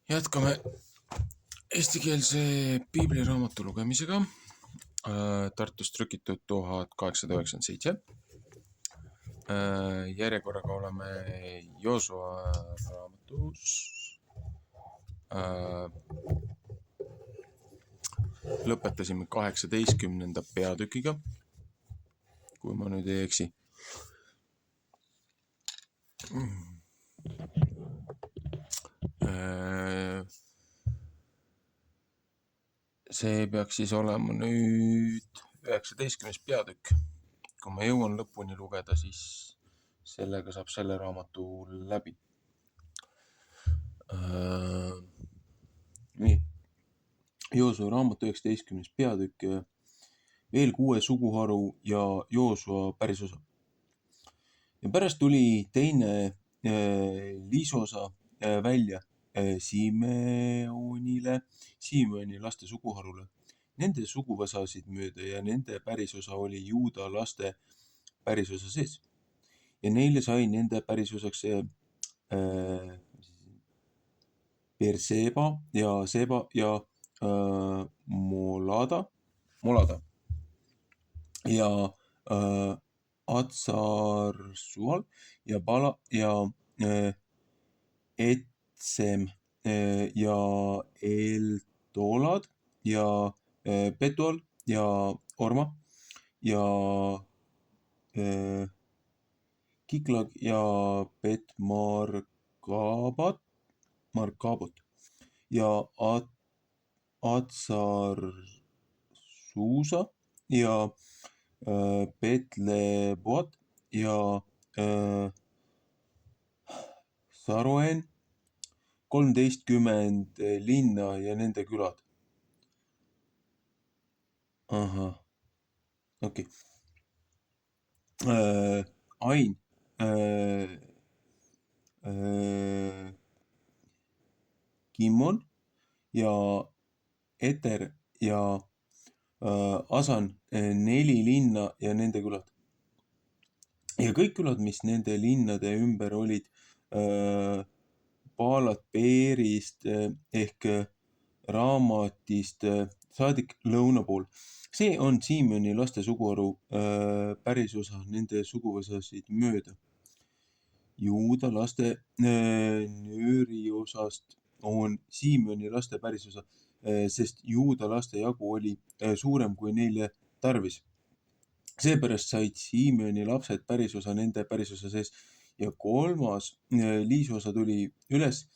Jätkame eestikeelse piibliraamatu lugemisega. Tartus trükitud 1897. Järjekorraga oleme Joosua raamatus. Lõpetasime 18. peatükiga, kui ma nüüd ei eksi. See peaks siis olema nüüd 19. peatükk. Kui ma jõuan lõpuni lugeda, siis sellega saab selle raamatu läbi. Nii. Joosua raamat 19. peatükk, veel 6 suguharu ja Joosua pärisosa. Ja pärast tuli teine liisosa välja Simeoni laste suguharule. Nende suguvõsasid mööda ja nende pärisosa oli Juuda laste pärisosa sees. Ja neile sai nende pärisosaks Berseba ja Seba ja Molada ja Atsarsual ja Bala ja Etsem ja Eltolad ja Betual ja Orma ja Kiklag ja Markabot ja Atsarsuusa ja Betleboat ja Saroen, 13 linna ja nende külad. Okei. Ain, Kimmon ja Eter ja Asan, 4 linna ja nende külad. Ja kõik külad, mis nende linnade ümber olid, Baalat Peerist ehk Raamatist saadik lõuna pool. See on Simeoni laste suguharu pärisosa nende suguvõsasid mööda. Juuda laste nööri osast on Simeoni laste pärisosa, sest Juuda laste jagu oli suurem kui neile tarvis. Seepärast said Simeoni lapsed pärisosa nende pärisosa sees ja 3. liisosa tuli üles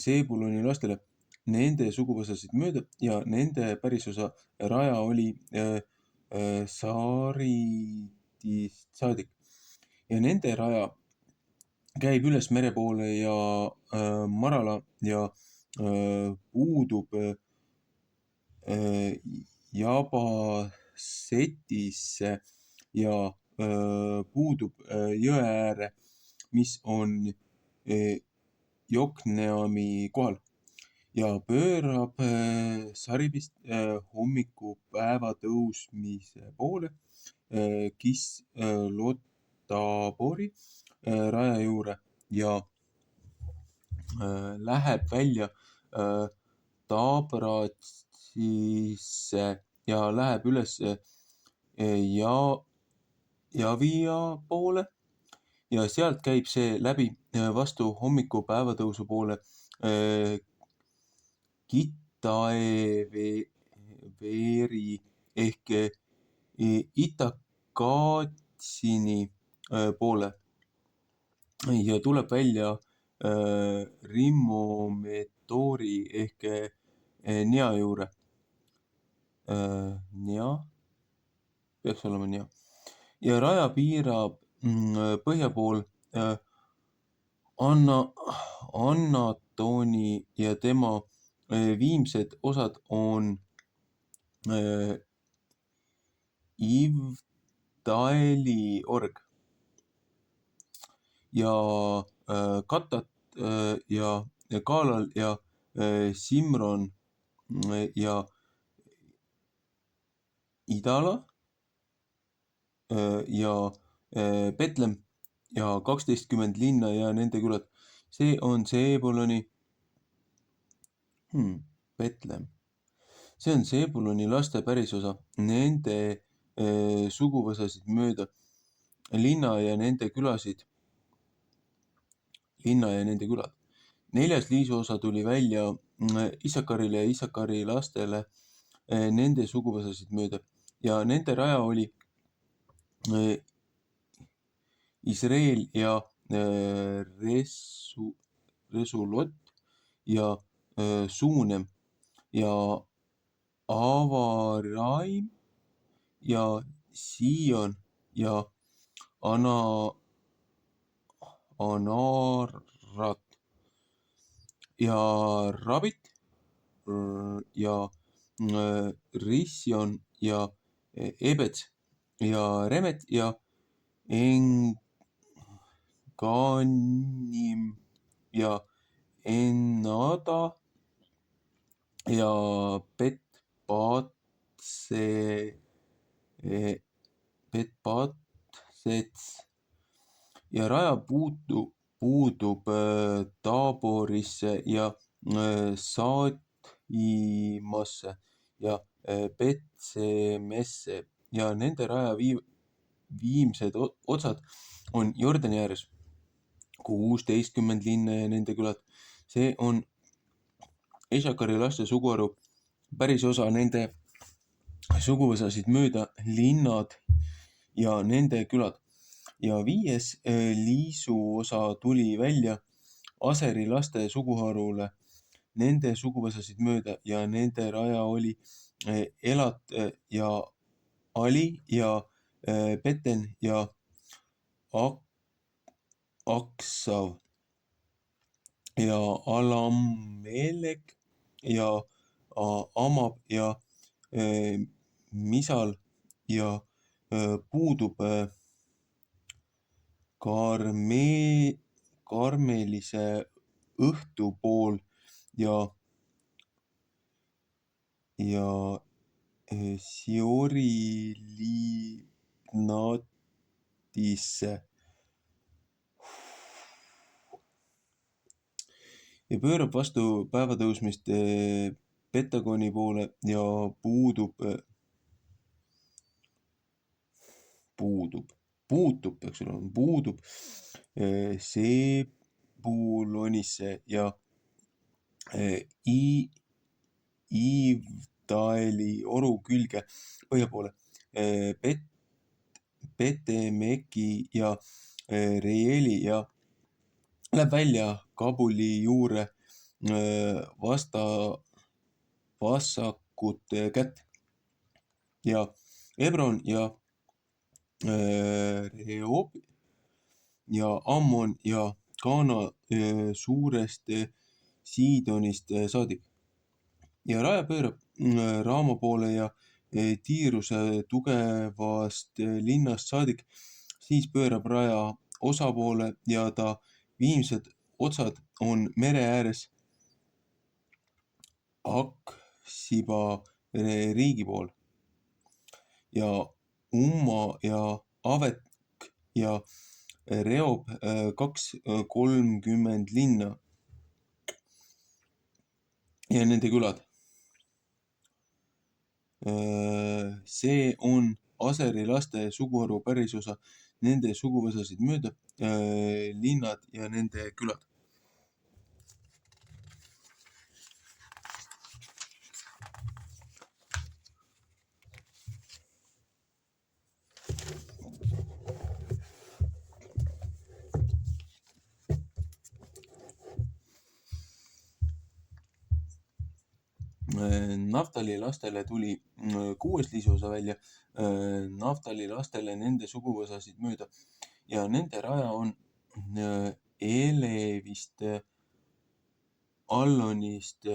Seebuloni lastele nende suguvõsasid mööda ja nende pärisosa raja oli Saaridist saadik. Ja nende raja käib üles mere poole ja Marala ja puudub Jabasetisse ja puudub jõe ääre, mis on Jokneami kohal ja pöörab Saribist hommikupäeva tõusmise poole Kislot-Tabori raja juurde ja läheb välja Tabratsisse ja läheb üles Javia poole ja sealt käib see läbi vastu hommikupäevatõusu poole Kitaeveeri ehk Itakatsini poole ja tuleb välja Rimmometori ehk Nea juurde. Nea? Peaks olema Nea. Ja raja piirab põhja pool Annatoni ja tema viimsed osad on Ivdaeli org ja Katat ja Kaalal ja Simron ja Idala ja Betlem ja 12 linna ja nende külad. See on Seebuloni Betlem. See on Sebuloni laste pärisosa, nende suguvõsasid mööda, linna ja nende külad. 4. liisuosa tuli välja Issakarile ja Issakari lastele nende suguvõsasid mööda ja nende raja oli Israel ja Resulot ja Suunem ja Avaraim ja Sion ja Anarat ja Rabit ja Risjon ja Ebets ja Remet ja Enganim ja Ennada ja Betpatsets ja raja puudub Taborisse ja Saatimasse ja Betsemesse ja nende raja viimsed otsad on Jordani ääres. 16 linna ja nende külad. See on Issakari laste suguharu pärisosa, nende suguvõsasid mööda, linnad ja nende külad. Ja 5. liisuosa tuli välja Aseri laste suguharule, nende suguvõsasid mööda ja nende raja oli Elat ja Ali ja Beten ja Aksav ja Alamelek ja Amab ja Misal ja puudub Karmelise õhtupool ja Siorilibnatisse ja pöörab vastu päevatõusmist Petagoni poole ja puutub Sebulonisse ja Ivtaeli oru külge põhja poole, Betemeki ja Reieli ja läheb välja Kabuli juure vasakut kätt ja Hebron ja Rehob ja Ammon ja Kana suurest Siidonist saadik. Ja raja pöörab Raama poole ja Tiiruse tugevast linnast saadik, siis pöörab raja osapoole ja ta viimsed otsad on mere ääres Aksiba riigi pool ja Umma ja Avet ja Reob 30 linna ja nende külad. See on Aseri laste suguharu pärisosa, nende suguvõsasid mööda, linnad ja nende külad. Naftali lastele tuli 6. liisuosa välja, Naftali lastele nende suguvõsasid mööda ja nende raja on Elevist, Allonist,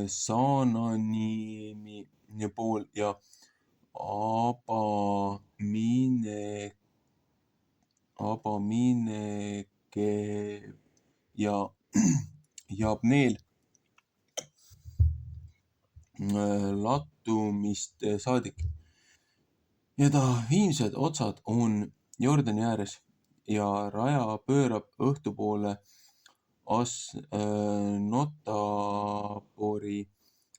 Saananimi pool ja Abamineke ja Jabneel lattumist saadik. Ja ta viimsed otsad on Jordani ääres ja raja pöörab õhtupoole Asnotapori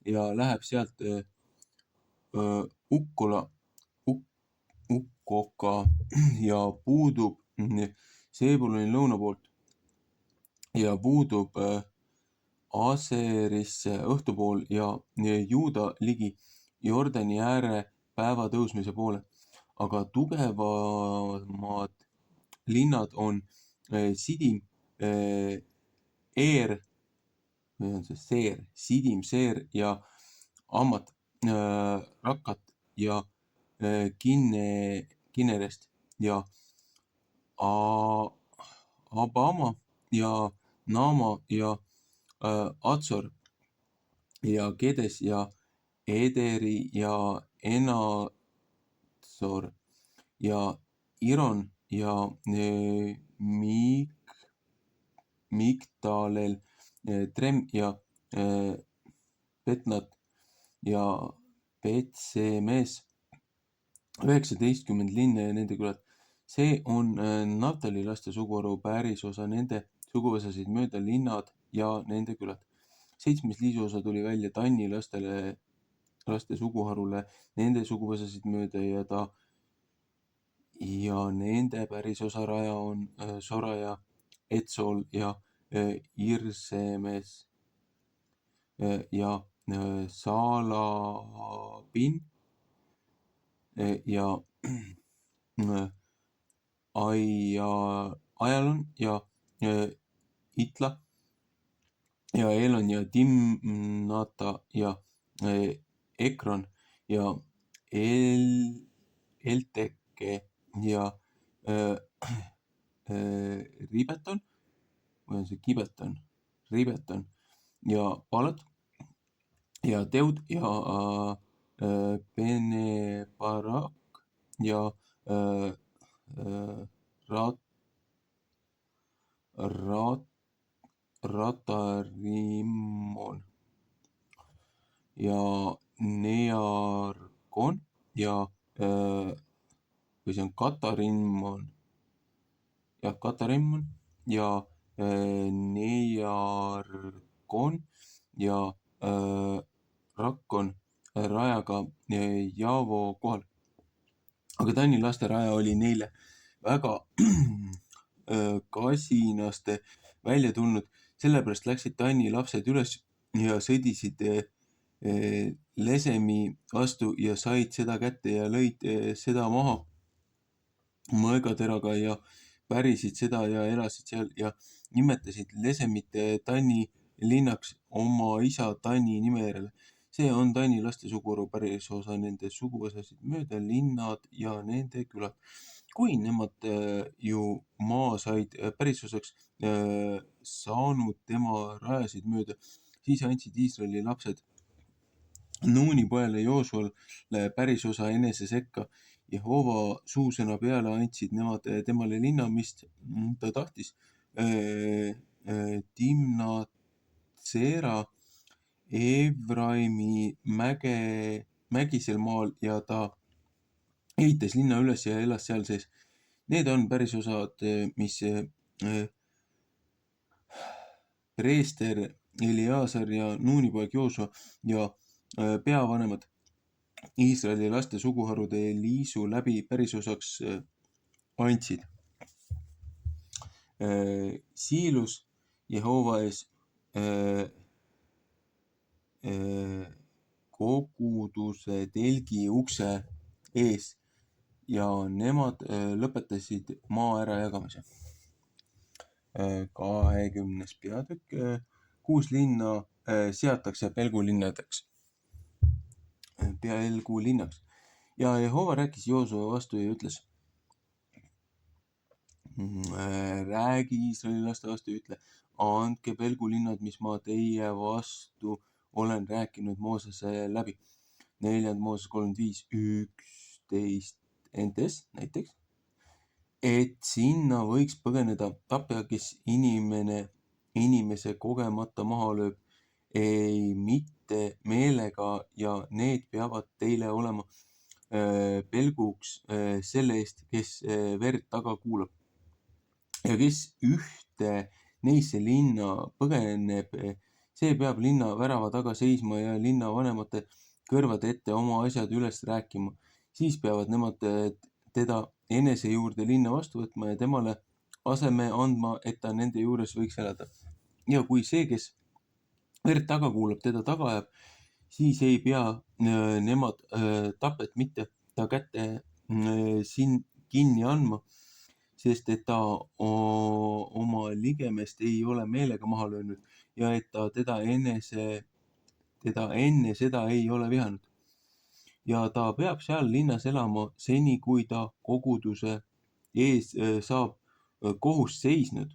ja läheb sealt Ukkoka ja puudub Seebuloni lõuna poolt ja puudub Aserisse õhtupool ja Juuda ligi Jordani ääre päeva tõusmise poole. Aga tugevamad linnad on Sidim, Sidim, Seer ja Ammat, Rakat ja Kinnerest ja Abama ja Naama ja Atsor ja Kedes ja Ederi ja Enatsor ja Iron ja Migdalel, Trem ja Petnat ja Petsemes, 19 linna ja nende külad. See on Naftali laste suguharu pärisosa, nende suguvõsasid mööda linnad ja nende külad. 7. liisuosa tuli välja Tanni laste suguharule, nende suguvõsasid mööda ja nende pärisosa raja on Sora ja Etsol ja Irsemes ja Salabin ja Ajalon ja Itla ja Elon ja Timnata ja Ekron ja Elteke ja Ribeton, või on see Kibeton, Ribeton ja Palat ja Teud ja Beneparak ja Ratarimon ja Nearkon ja või see on Katarimon ja Nearkon ja Rakkon rajaga Jaavo kohal. Aga Tanni laste raja oli neile väga kasinaste välja tulnud, sellepärast läksid Tanni lapsed üles ja sõdisid Lesemi vastu ja said seda kätte ja lõid seda maha mõõgateraga ja pärisid seda ja elasid seal ja nimetasid Lesemit Tanni linnaks oma isa Tanni nime järele. See on Tanni laste suguharu pärisosa, nende suguvõsasid mööda linnad ja nende külad. Kui nemad ju maa said pärisosaks saanud tema rajasid mööda, siis andsid Iisraeli lapsed Nuuni pojale Joosuale pärisosa enese sekka. Jehova suusõna peale andsid nemad temale linna, mis ta tahtis, Timnatsera Efraimi mägisel maal ja ta ehitas linna üles ja elas seal sees. Need on pärisosad, mis Preester, Eliasar ja Nuuni poeg Joosua ja peavanemad Iisraeli laste suguharude liisu läbi pärisosaks andsid. Siilus Jehova ees koguduse telgi ukse ees ja nemad lõpetasid maa ärajagamise. 20. peatükk, 6 linna seatakse pelgulinnaks. Ja Jehova rääkis Joosua vastu ja ütles, räägi Iisraeli laste vastu ja ütle, andke pelgulinnad, mis ma teie vastu olen rääkinud Moosese läbi. 4. Mooses 35:11 entes näiteks, et sinna võiks põgeneda tapja, kes inimese kogemata maha lööb, ei mitte meelega ja need peavad teile olema pelguks selle eest, kes verd taga kuulab ja kes ühte neisse linna põgeneb, see peab linna värava taga seisma ja linna vanemate kõrvade ette oma asjad üles rääkima. Siis peavad nemad teda enese juurde linna vastu võtma ja temale aseme andma, et ta nende juures võiks elada. Ja kui see, kes verd taga kuulab, teda taga ajab, siis ei pea nemad tapet mitte ta kätte siin kinni andma, sest et ta oma ligemest ei ole meelega maha löönud ja et ta teda enne seda ei ole vihanud. Ja ta peab seal linnas elama seni, kui ta koguduse ees saab kohust seisnud.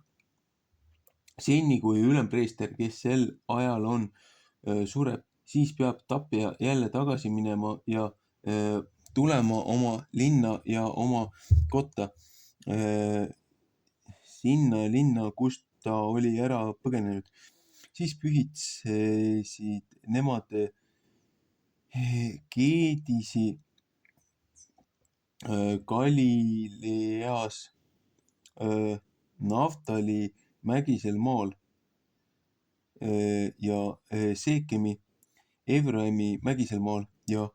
Seni, kui ülempreester, kes sel ajal on, sureb, siis peab tapja jälle tagasi minema ja tulema oma linna ja oma kotta, sinna linna, kust ta oli ära põgenenud. Siis pühitsesid nemad Keedisi Galileas Naftali mägisel maal ja Seekemi Efraimi mägisel maal ja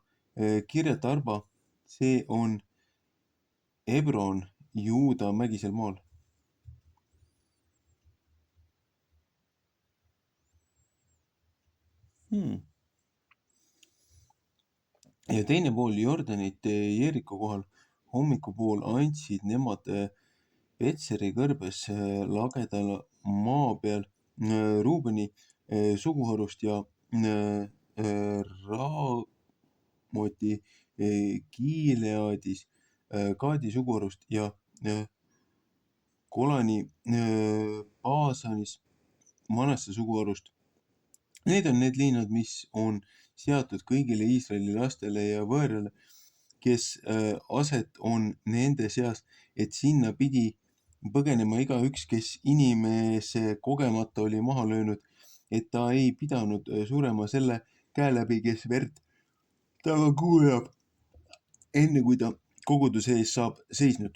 Kirjat Arba, see on Hebron Juuda mägisel maal. Ja teine pool Jordanit Jeeriko kohal hommikupool andsid nemad Petseri kõrbes lagedal maa peal Ruubeni suguharust ja Raamoti Gileadis Gaadi suguharust ja Golani Baasanis Manasse suguharust. Need on need linnad, mis on seatud kõigile Iisraeli lastele ja võõrale, kes aset on nende seas, et sinna pidi põgenema igaüks, kes inimese kogemata oli maha löönud, et ta ei pidanud surema selle käe läbi, kes verd taga kuulab, enne kui ta koguduse ees saab seisnud.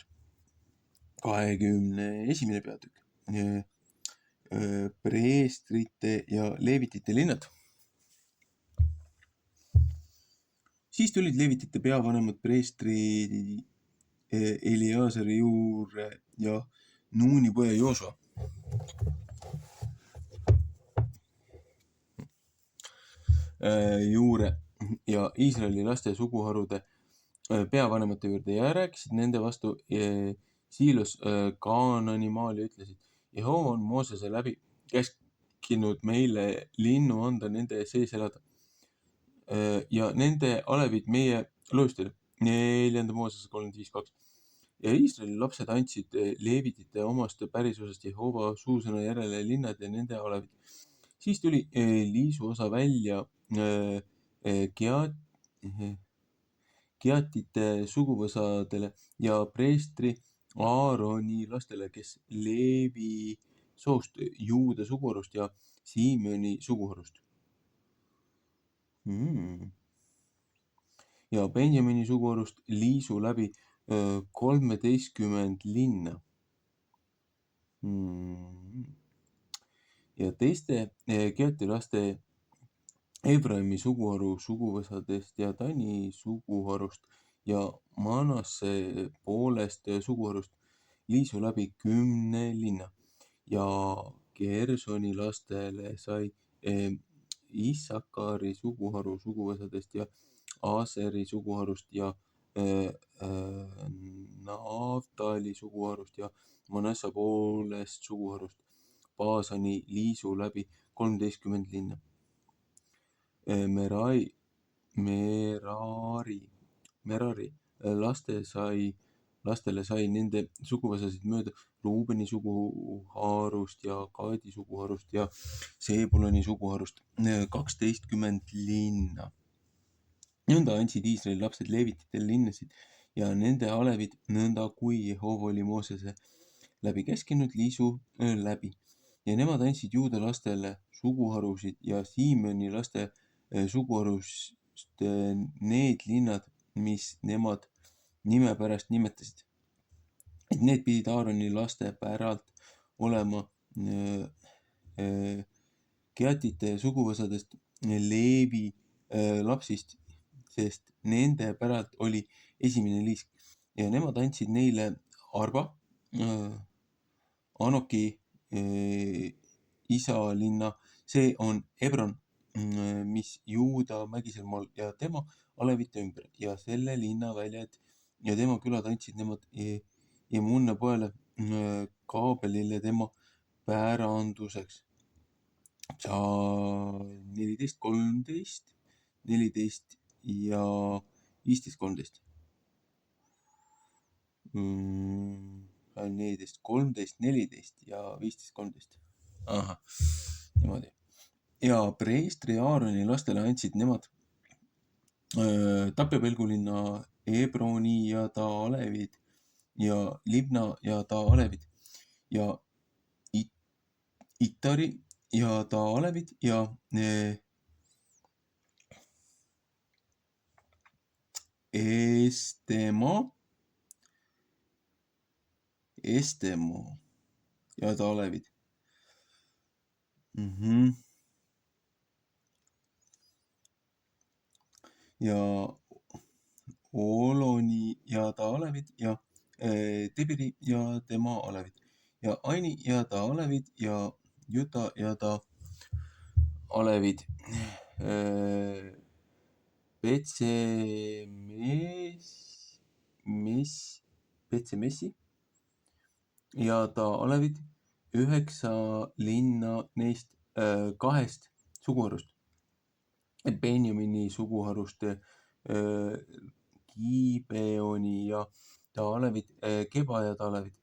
21. peatükk. Preestrite ja leevitite linnad. Siis tulid leevitite peavanemad preestri Eliasari juurde ja Nuuni poja Joosua. Juure ja Iisraeli laste suguharude peavanemate juurde ja rääkisid nende vastu Siilos Kaanani maal ja ütlesid: Jehova on Moosese läbi käskinud meile linnu anda nende sees elada ja nende alevid meie loostele. 4. Moosese 35.2. Ja Iisraeli lapsed andsid leevitite omast pärisosast Jehova suusõna järele linnad ja nende alevid. Siis tuli liisu osa välja Keatite suguvõsadele ja preestri Aaroni lastele, kes Leevi soost, Juuda suguharust ja Siimeni suguharust. Ja Benjamini suguharust liisu läbi 13 linna. Ja teiste Keati laste Efraimi suguharu suguvõsadest ja Tani suguharust ja Manasse poolest suguharust liisu läbi 10 linna. Ja Gersoni lastele sai Issakari suguharu suguvõsadest ja Aseri suguharust ja Naftali suguharust ja Manassa poolest suguharust Baasani liisu läbi 13 linna. Merari lastele sai nende suguvõsasid mööda Ruubeni suguharust ja Gaadi suguharust ja Seebuloni suguharust 12 linna. Nõnda andsid Iisraeli lapsed leevititele linnasid ja nende alevid, nõnda kui Jehova oli Moosese läbi käskinud liisu läbi. Ja nemad andsid Juuda lastele suguharusid ja Siimeni laste suguharust need linnad, mis nemad nime pärast nimetasid. Et need pidid Aaroni laste päralt olema Keatite suguvõsadest Leevi lapsist, sest nende päralt oli esimene liisk ja nemad andsid neile Arba, Anoki isalinna, see on Hebron, mis Juuda mägisel maal ja tema alevite ümber ja selle linna väljad ja tema külad andsid nemad Jemunne pojale Kaabelile tema päranduseks. 14, 13, 14 ja 15, 13. 14, 13, 14 ja 15, 13. Ahah, niimoodi. Ja preestri Aaroni lastele andsid nemad Tapjapelgulinna Hebroni ja ta alevid ja Libna ja ta alevid ja Itari ja ta alevid ja Estemo ja ta alevid. Ja Oloni ja ta alevid ja Debiri ja tema alevid ja Aini ja ta alevid ja Juta ja ta alevid. Petsemesi ja ta alevid 9 linna neist 2 suguharust. Benjamini suguharust Gibeoni ja ta alevid, Keba ja ta alevid,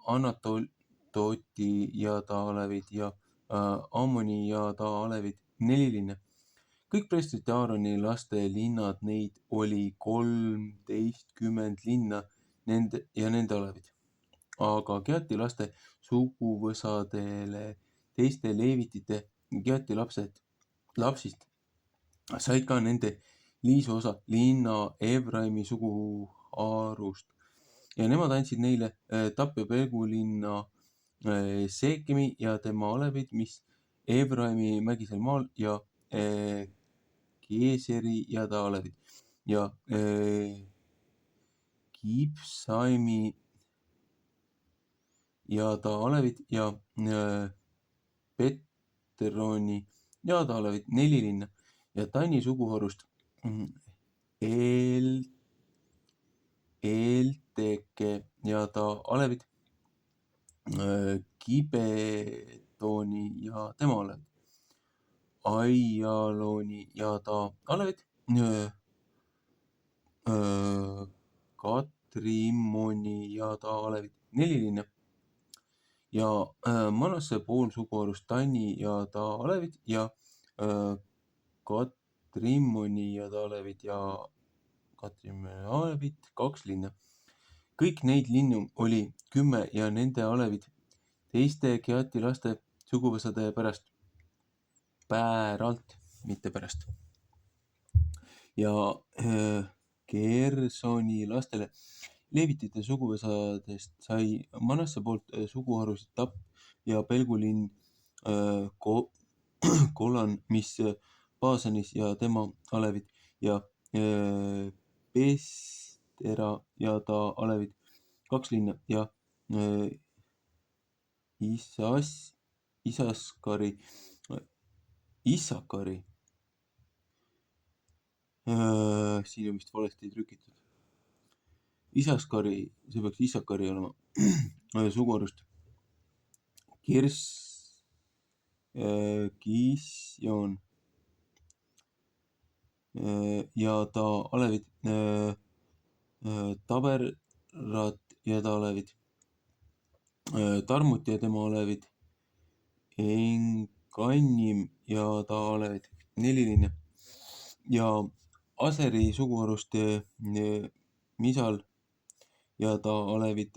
Anatoti ja ta alevid ja Ammoni ja ta alevid, 4 linna. Kõik preestrite Aaroni laste linnad, neid oli 13 linna ja nende alevid. Aga Keati laste suguvõsadele teiste leevitite Keati lapsist said ka nende liisosa linna Efraimi suguharust ja nemad andsid neile Tapjapelgulinna Seekemi ja tema alevid, mis Efraimi mägisel maal ja Geeseri ja ta alevid ja Kipsaimi ja ta alevid ja Petroni ja ta alevid, 4 linna ja Tani suguharust Eelteke ja ta alevid, Gibetoni ja tema alevid, Aialoni ja ta alevid, Katrimmoni ja ta alevid, 4 linna ja Manasse poolsuguharust Tani ja ta alevid ja Katrimmoni ja ta alevid ja Katrimmoni alevid, 2 linna. Kõik neid linnu oli 10 ja nende alevid teiste Keati laste suguvõsade päralt, mitte pärast. Ja Gersoni lastele leevitite suguvõsadest sai Manasse poolt suguharusid Tapp ja Pelgulinn, Kolan, mis Baasanis ja tema alevid ja Pestera ja ta alevid, 2 linna ja Issakari, siin on vist valesti trükitud. Isaskari, see peaks Issakari olema, suguharust Kisjon ja ta alevid, Taberat ja ta alevid, Tarmut ja tema alevid, Engannim ja ta alevid, 4 linna ja Aseri suguharust Misal ja ta alevid,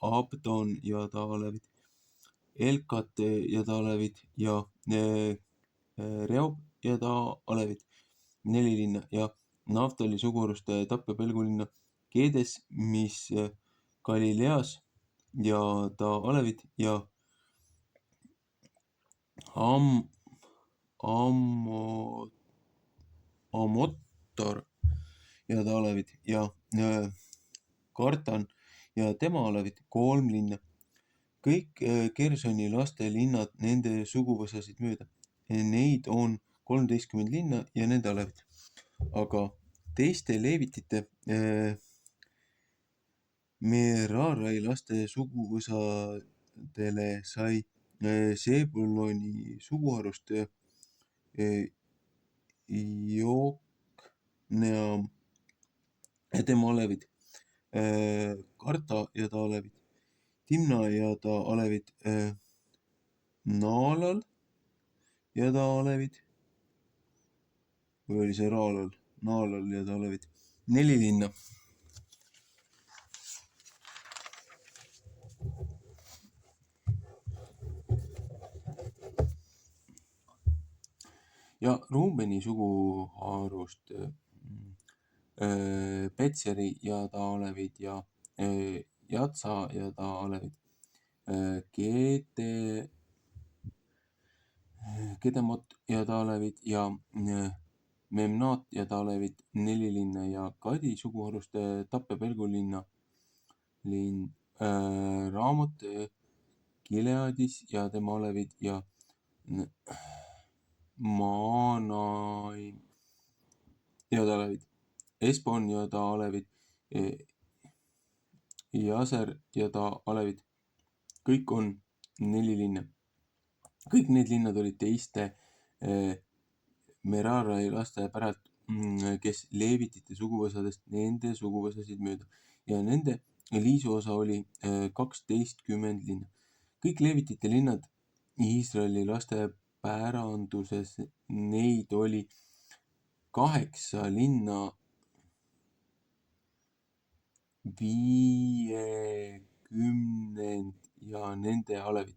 Abdon ja ta alevid, Elkat ja ta alevid ja Reob ja ta alevid, 4 linna ja Naftali suguharust Tapjapelgulinna Keedes, mis Galileas ja ta alevid ja Am- Ammo- Amottar ja ta Alevid ja Kartan ja tema Alevid, 3 linna. Kõik Gersoni laste linnad nende suguvõsasid mööda. Neid on 13 linna ja nende Alevid. Aga teiste leevitite Merarai laste suguvõsadele sai Sebuloni suguharust Jokneam ja tema Alevid, Karta ja ta Alevid, Timna ja ta Alevid, Naalal ja ta Alevid, või oli see Raalal? Naalal ja ta Alevid, 4 linna. Ja Ruubeni suguharust Petseri ja ta Alevid ja Jatsa ja ta Alevid, Kedemot ja ta Alevid ja Memnaat ja ta Alevid, 4 linna ja Gadi suguharust Tappe pelgulinna Raamot Gileadis ja tema Alevid ja Maanaim ja ta Alevid, Esbon ja ta Alevid, Jaser ja ta Alevid, kõik on 4 linna. Kõik need linnad olid teiste Merarai laste päralt, kes leevitite suguvõsadest nende suguvõsasid mööda ja nende liisuosa oli 12 linna. Kõik leevitite linnad Iisraeli laste päranduses, neid oli 8 linna 50 ja nende Alevid.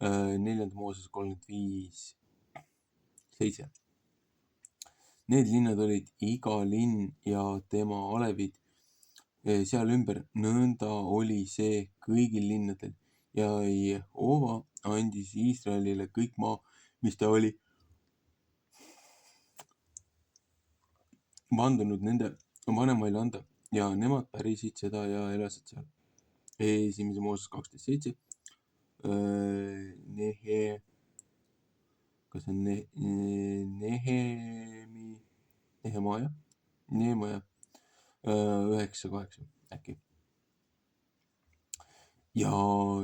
4. Mooses 35:7. Need linnad olid iga linn ja tema Alevid seal ümber, nõnda oli see kõigil linnadel ja Jehova andis Iisraelile kõik maa, mis ta oli vandunud nende vanemaile anda ja nemad pärisid seda ja elasid seal. 1. Mooses 12:7. Kas on Nehemaja 9:8 äkki. Ja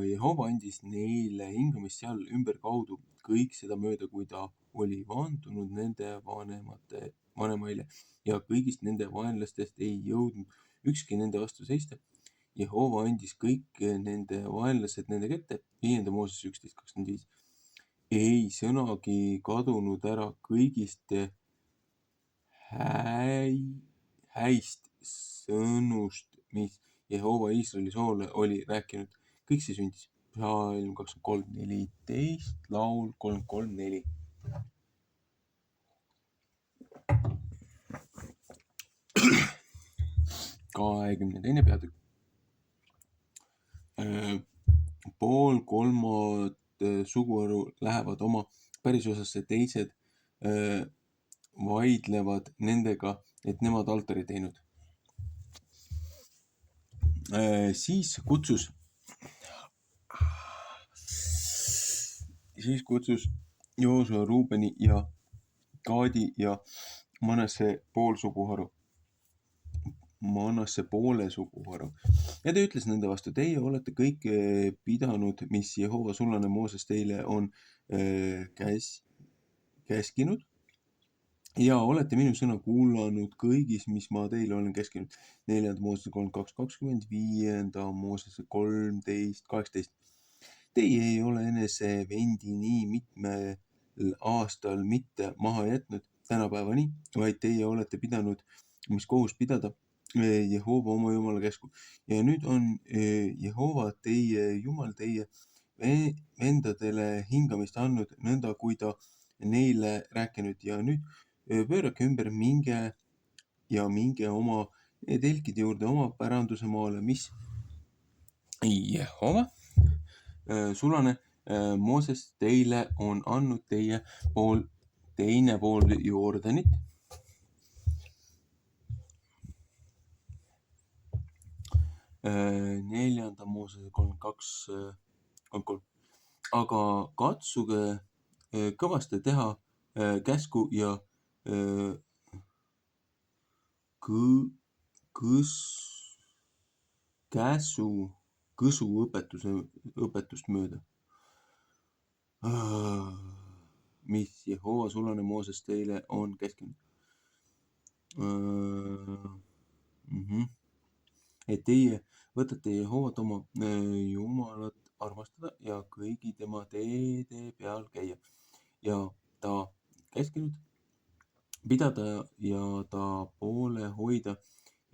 Jehova andis neile hingamist seal ümberkaudu kõik seda mööda, kui ta oli vandunud nende vanemaile ja kõigist nende vaenlastest ei jõudnud ükski nende vastu seista. Jehova andis kõik nende vaenlased nende kätte, 5. Mooses 11:25. Ei sõnagi kadunud ära kõigist häist sõnust, mis Jehova Iisraeli soole oli rääkinud. Kõik see sündis. Psalm 23:14, laul 33:4. Kahekümne peatükk. 2/3 suguharu lähevad oma pärisosasse, teised vaidlevad nendega, et nemad altari teinud. Siis kutsus Joosua Ruubeni ja Gaadi ja Manasse poole suguharu. Ja ta ütles nende vastu, teie olete kõik pidanud, mis Jehova sulane Mooses teile on käskinud ja olete minu sõna kuulanud kõigis, mis ma teile olen käskinud. 4. Mooses 32:20, 5. Mooses 13:18. Teie ei ole enese vendi nii mitmel aastal mitte maha jätnud tänapäevani, vaid teie olete pidanud, mis kohus pidada Jehova oma Jumala käsku. Ja nüüd on Jehova teie Jumal teie vendadele hingamist andnud, nõnda kui ta neile rääkinud ja nüüd pöörake ümber, minge oma telkide juurde oma päranduse maale, mis Jehova sulane Mooses, teile on andnud teine pool Jordanit. Neljanda Moosese 32:33. Aga katsuge kõvasti teha käsku ja kõsu õpetust mööda, mis Jehova sulane Mooses teile on käskinud. Et teie võtate Jehovat oma Jumalat armastada ja kõigi tema teede peal käia ja ta käskinud pidada ja ta poole hoida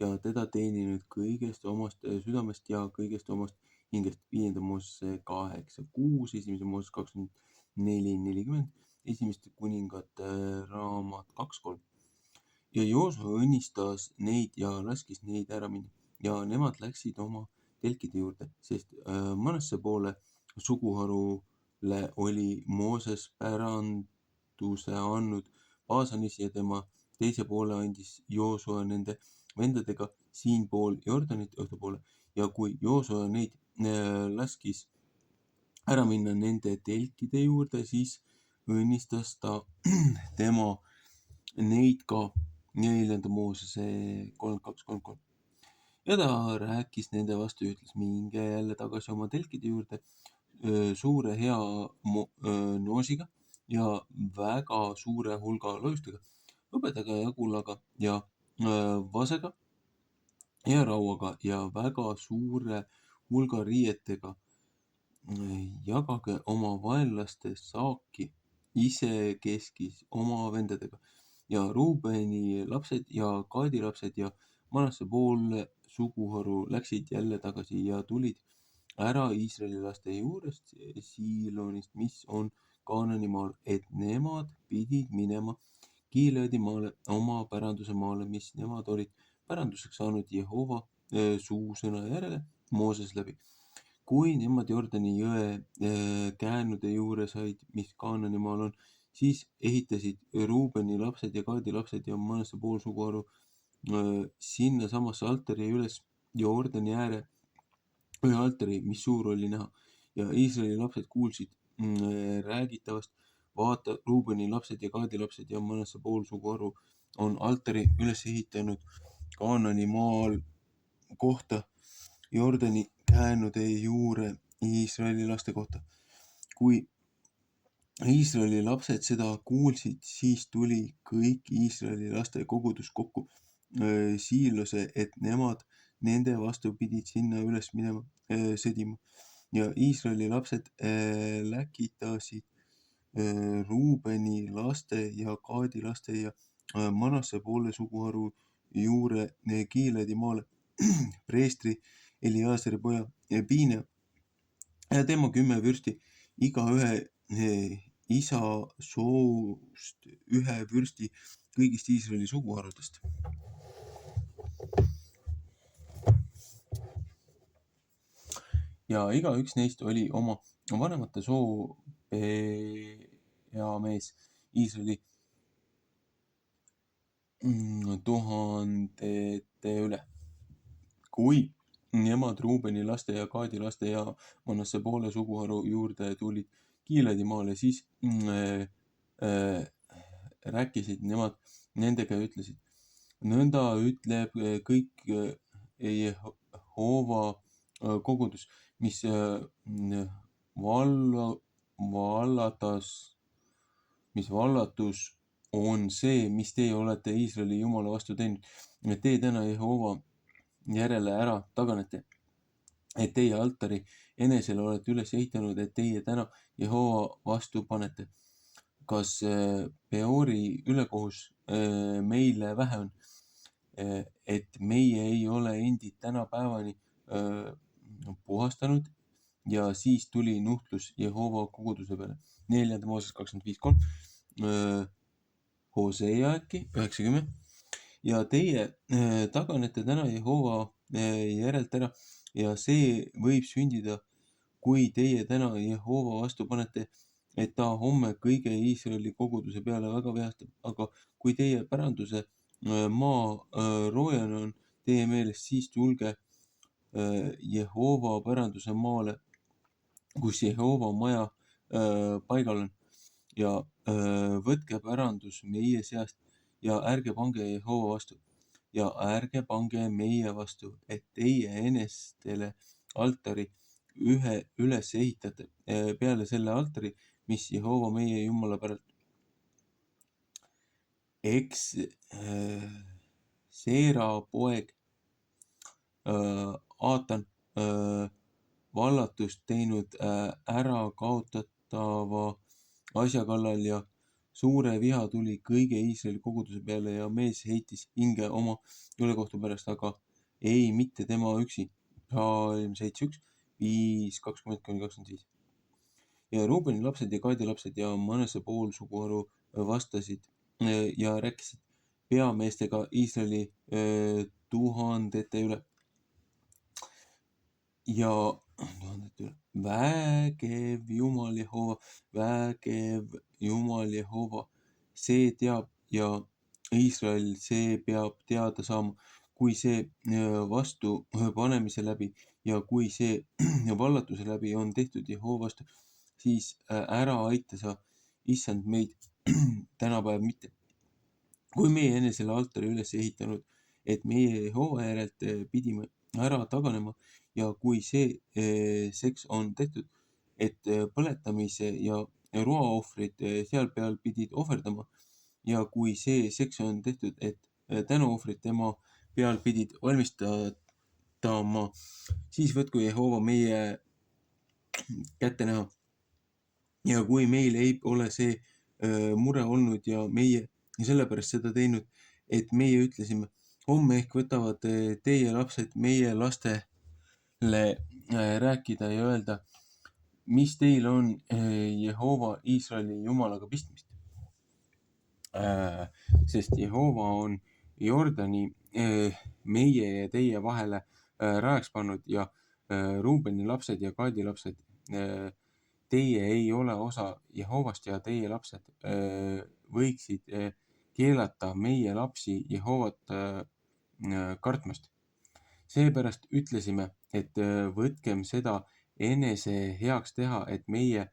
ja teda teeninud kõigest omast südamest ja kõigest omast hingest. 5. Moosese 8:6, 1. Mooses 24:40, 1. Kuningate raamat 2:3. Ja Joosua õnnistas neid ja laskis neid ära minna ja nemad läksid oma telkide juurde, sest Manasse poole suguharule oli Mooses päranduse andnud Baasanis ja tema teise poole andis Joosua nende vendadega siinpool Jordanit õhtupoole. Ja kui Joosua neid laskis ära minna nende telkide juurde, siis õnnistas ta tema neid ka. 4. Moosese 32:33. Ja ta rääkis nende vastu ja ütles, minge jälle tagasi oma telkide juurde suure hea noosiga ja väga suure hulga loojustega, hõbedaga ja kullaga ja vasega ja rauaga ja väga suure hulga riietega. Jagage oma vaenlaste saaki isekeskis oma vendadega. Ja Ruubeni lapsed ja Gaadi lapsed ja Manasse poole suguharu läksid jälle tagasi ja tulid ära Iisraeli laste juurest Siilonist, mis on Kaanani maal, et nemad pidid minema Gileadi maale, oma päranduse maale, mis nemad olid päranduseks saanud Jehova suusõna järele Mooses läbi. Kui nemad Jordani jõe käänude juure said, mis Kaanani maal on, siis ehitasid Ruubeni lapsed ja Gaadi lapsed ja Manasse pool suguharu sinna samasse altari üles Jordani ääre ühe altari, mis suur oli näha. Ja Iisraeli lapsed kuulsid räägitavast, vaata, Ruubeni lapsed ja Gaadi lapsed ja Manasse pool suguharu on altari üles ehitanud Kaanani maal kohta Jordani käänude juure Iisraeli laste kohta. Kui Iisraeli lapsed seda kuulsid, siis tuli kõik Iisraeli laste kogudus kokku Siilose, et nemad nende vastu pidid sinna üles minema sõdima. Ja Iisraeli lapsed läkitasid Ruubeni laste ja Gaadi laste ja Manasse poole suguharu juure Gileadi maale preestri Eliaseri poja Piine ja tema 10 vürsti, igaühe isa soost ühe vürsti kõigist Iisraeli suguharudest. Ja igaüks neist oli oma vanemate soo peamees Iisraeli tuhandete üle. Kui nemad Ruubeni laste ja Gaadi laste ja Manasse poole suguharu juurde tulid Gileadi maale, siis rääkisid nemad nendega ja ütlesid, nõnda ütleb kõik Jehova kogudus, mis vallatus on see, mis teie olete Iisraeli Jumala vastu teinud. Te täna Jehova järele ära taganete, et teie altari enesele olete üles ehitanud, et teie täna Jehova vastu panete. Kas Peori ülekohus meile vähe on, et meie ei ole endid tänapäevani puhastanud ja siis tuli nuhtlus Jehova koguduse peale. 4. Mooses 25:3, Hosea äkki 90. Ja teie taganete täna Jehova järelt ära ja see võib sündida, kui teie täna Jehova vastu panete, et ta homme kõige Iisraeli koguduse peale väga vihastab, aga kui teie päranduse maa roojana on teie meelest, siis tulge Jehova päranduse maale, kus Jehova maja paigal on ja võtke pärandus meie seast ja ärge pange Jehova vastu ja ärge pange meie vastu, et teie enestele altari üles ehitate peale selle altari, mis Jehova meie Jumala päralt. Eks Seera poeg Aatan vallatust teinud ära kaotatava asja kallal ja suure viha tuli kõige Iisraeli koguduse peale ja mees heitis hinge oma ülekohtu pärast, aga ei mitte tema üksi. Psalm 7.1, 5.20-25. Ja Ruubeni lapsed ja Gaadi lapsed ja Manase poolsuguharu vastasid ja rääkisid peameestega Iisraeli tuhandete üle. Ja vägev Jumal Jehova, see teab ja Iisrael, see peab teada saama, kui see vastupanemise läbi ja kui see vallatuse läbi on tehtud Jehova vastu, siis ära aita sa, issand, meid tänapäev mitte. Kui meie enne selle altari üles ehitanud, et meie Jehova järelt pidime ära taganema ja kui see seks on tehtud, et põletamise ja roaohvrid seal peal pidid ohverdama ja kui see seks on tehtud, et tänuohvrid tema peal pidid valmistatama, siis võtku Jehova meie kätte näha. Ja kui meil ei ole see mure olnud ja meie sellepärast seda teinud, et meie ütlesime, homme ehk võtavad teie lapsed meie lastele rääkida ja öelda, mis teil on Jehova Iisraeli Jumalaga pistmist. Sest Jehova on Jordani meie ja teie vahele rajaks pannud ja Ruubeni lapsed ja Gaadi lapsed, teie ei ole osa Jehovast ja teie lapsed võiksid keelata meie lapsi Jehovat kartmast. Seepärast ütlesime, et võtkem seda enese heaks teha, et meie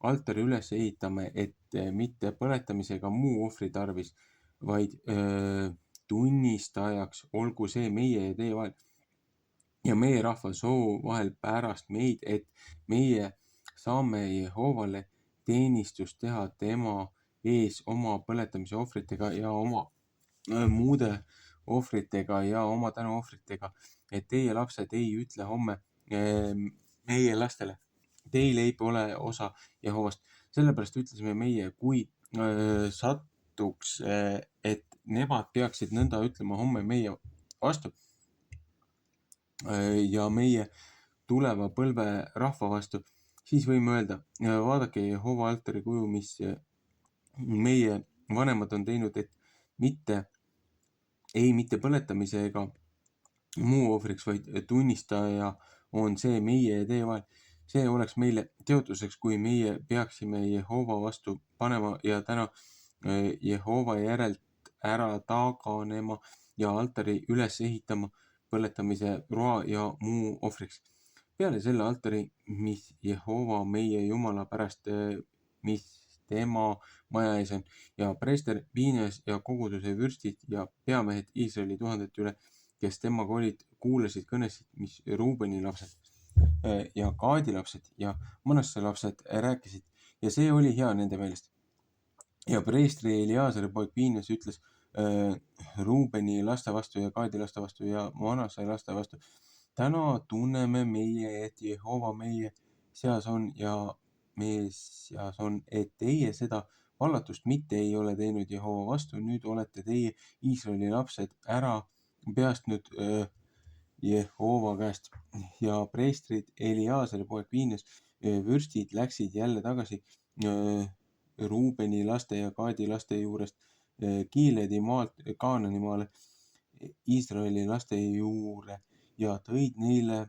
altari üles ehitame, et mitte põletamisega muu ohvri tarvis, vaid tunnistajaks olgu see meie ja teie vahel ja meie rahva soo vahel pärast meid, et meie saame Jehovale teenistust teha tema ees oma põletamise ohvritega ja oma muude ohvritega ja oma tänuohvritega, et teie lapsed ei ütle homme meie lastele, teil ei ole osa Jehovast. Sellepärast ütlesime meie, kui satuks, et nemad peaksid nõnda ütlema homme meie vastu ja meie tuleva põlve rahva vastu, siis võime öelda, vaadake Jehova altari kuju, mis meie vanemad on teinud, et mitte põletamise ega muu ohvriks, vaid tunnistaja on see meie ja teie vahel. See oleks meile teotuseks, kui meie peaksime Jehova vastu panema ja täna Jehova järelt ära taganema ja altari üles ehitama põletamise roa ja muu ohvriks. Peale selle altari, mis Jehova meie Jumala pärast, mis tema maja ees on ja preester Piinas ja koguduse vürstid ja peamehed Iisraeli tuhandete üle, kes temaga olid, kuulasid kõnesid, mis Ruubeni lapsed ja Gaadi lapsed ja Manasse lapsed rääkisid ja see oli hea nende meelest. Ja preestri Eliasari poeg Piinas ütles Ruubeni laste vastu ja Gaadi laste vastu ja Manasse laste vastu. Täna tunneme meie, et Jehova meie seas on ja meie seas on, et teie seda vallatust mitte ei ole teinud Jehova vastu. Nüüd olete teie Iisraeli lapsed ära peastnud Jehova käest ja preestrid Eliasari poeg Piinas, vürstid läksid jälle tagasi Ruubeni laste ja Gaadi laste juurest Gileadi maalt Kaanani maale Iisraeli laste juure ja tõid neile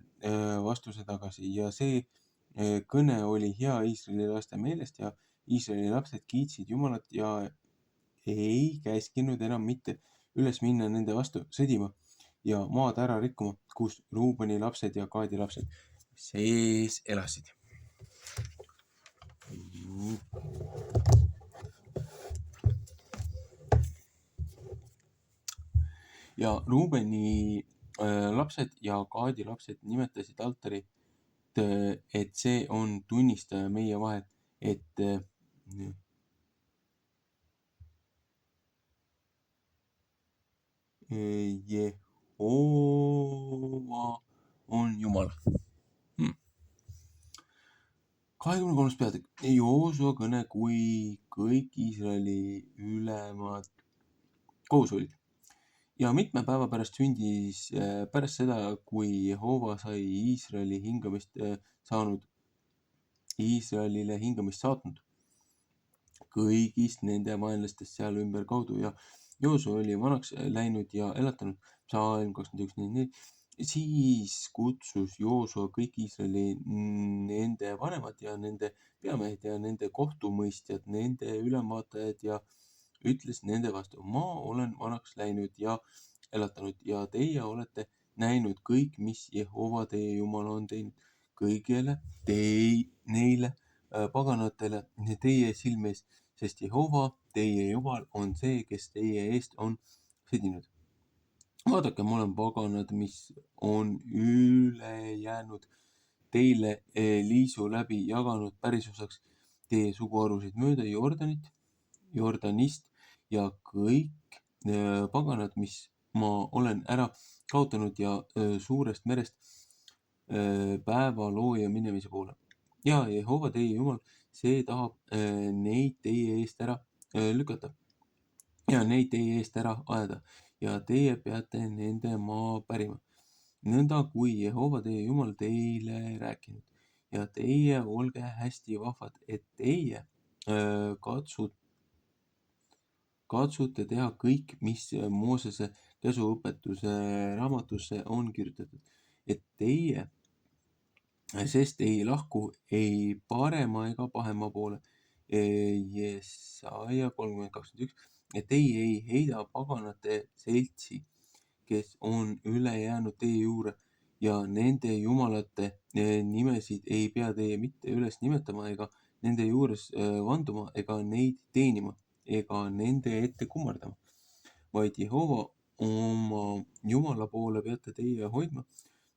vastuse tagasi ja see kõne oli hea Iisraeli laste meelest ja Iisraeli lapsed kiitsid Jumalat ja ei käskinud enam mitte üles minna nende vastu sõdima ja maad ära rikkuma, kus Ruubeni lapsed ja Gaadi lapsed sees elasid. Ja Ruubeni lapsed ja Gaadi lapsed nimetasid altarit, et see on tunnistaja meie vahel, et Jehova on Jumal. 23. peatükk. Joosua kõne, kui kõik Iisraeli ülemad koos olid. Ja mitme päeva pärast sündis pärast seda, kui Jehova sai Iisraelile hingamist saatnud kõigist nende vaenlastest seal ümberkaudu ja Joosua oli vanaks läinud ja elatanud. Psalm 21:4. Siis kutsus Joosua kõik Iisraeli, nende vanemad ja nende peamehed ja nende kohtumõistjad, nende ülemvaatajad ja ütles nende vastu: ma olen vanaks läinud ja elatanud ja teie olete näinud kõik, mis Jehova teie Jumal on teinud kõigile neile paganatele teie silme ees, sest Jehova teie Jumal on see, kes teie eest on sõdinud. Vaadake, ma olen paganad, mis on üle jäänud, teile liisu läbi jaganud pärisosaks teie suguharusid mööda Jordanist ja kõik paganad, mis ma olen ära kaotanud ja suurest merest päeva looja minemise poole. Ja Jehova teie Jumal, see tahab neid teie eest ära lükata ja neid teie eest ära ajada ja teie peate nende maa pärima, nõnda kui Jehova teie Jumal teile rääkinud. Ja teie olge hästi vahvad, et teie katsute teha kõik, mis Moosese käsuõpetuse raamatusse on kirjutatud, sest ei lahku ei parema ega pahema poole. Jesaja 30:21, et teie ei heida paganate seltsi, kes on üle jäänud teie juurde ja nende jumalate nimesid ei pea teie mitte üles nimetama ega nende juures vanduma ega neid teenima ega nende ette kummardama, vaid Jehova oma Jumala poole peate teie hoidma,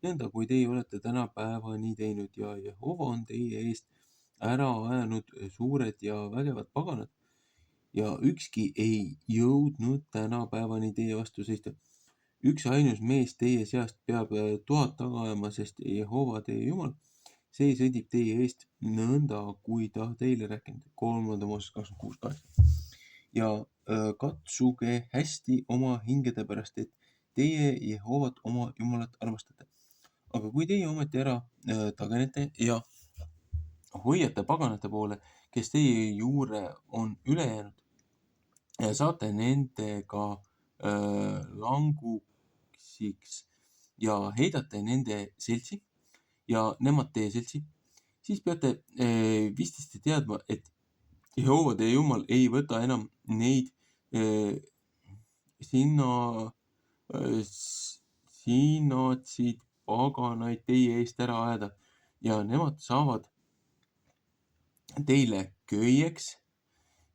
nõnda kui teie olete tänapäevani teinud ja Jehova on teie eest ära ajanud suured ja vägevad paganad ja ükski ei jõudnud tänapäevani teie vastu seista. Üks ainus mees teie seast peab 1000 taga ajama, sest Jehova teie Jumal, see sõdib teie eest nõnda, kui ta teile rääkinud. 3. Mooses 26:8. Ja katsuge hästi oma hingede pärast, et teie Jehovat oma Jumalat armastate. Aga kui teie ometi ära taganete ja hoiate paganate poole, kes teie juurde on üle jäänud, saate nendega languksiks ja heidate nende seltsi ja nemad teie seltsi, siis peate vististi teadma, et Jehova teie Jumal ei võta enam neid sinatsid paganaid teie eest ära ajada ja nemad saavad teile köieks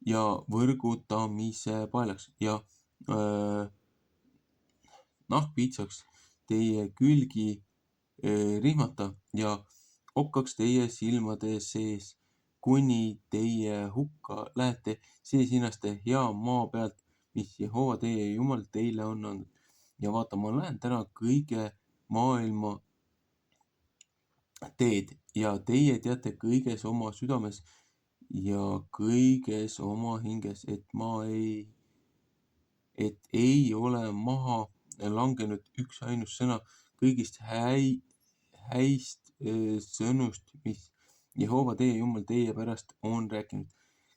ja võrgutamise paelaks ja nahkpiitsaks teie külgi rihmata ja okkaks teie silmade sees, kuni teie hukka lähete seesinaste hea maa pealt, mis Jehova teie Jumal teile on andnud. Ja vaata, ma lähen täna kõige maailma teed ja teie teate kõiges oma südames ja kõiges oma hinges, et ei ole maha langenud üksainus sõna kõigist häist sõnust, mis Jehova teie Jumal teie pärast on rääkinud.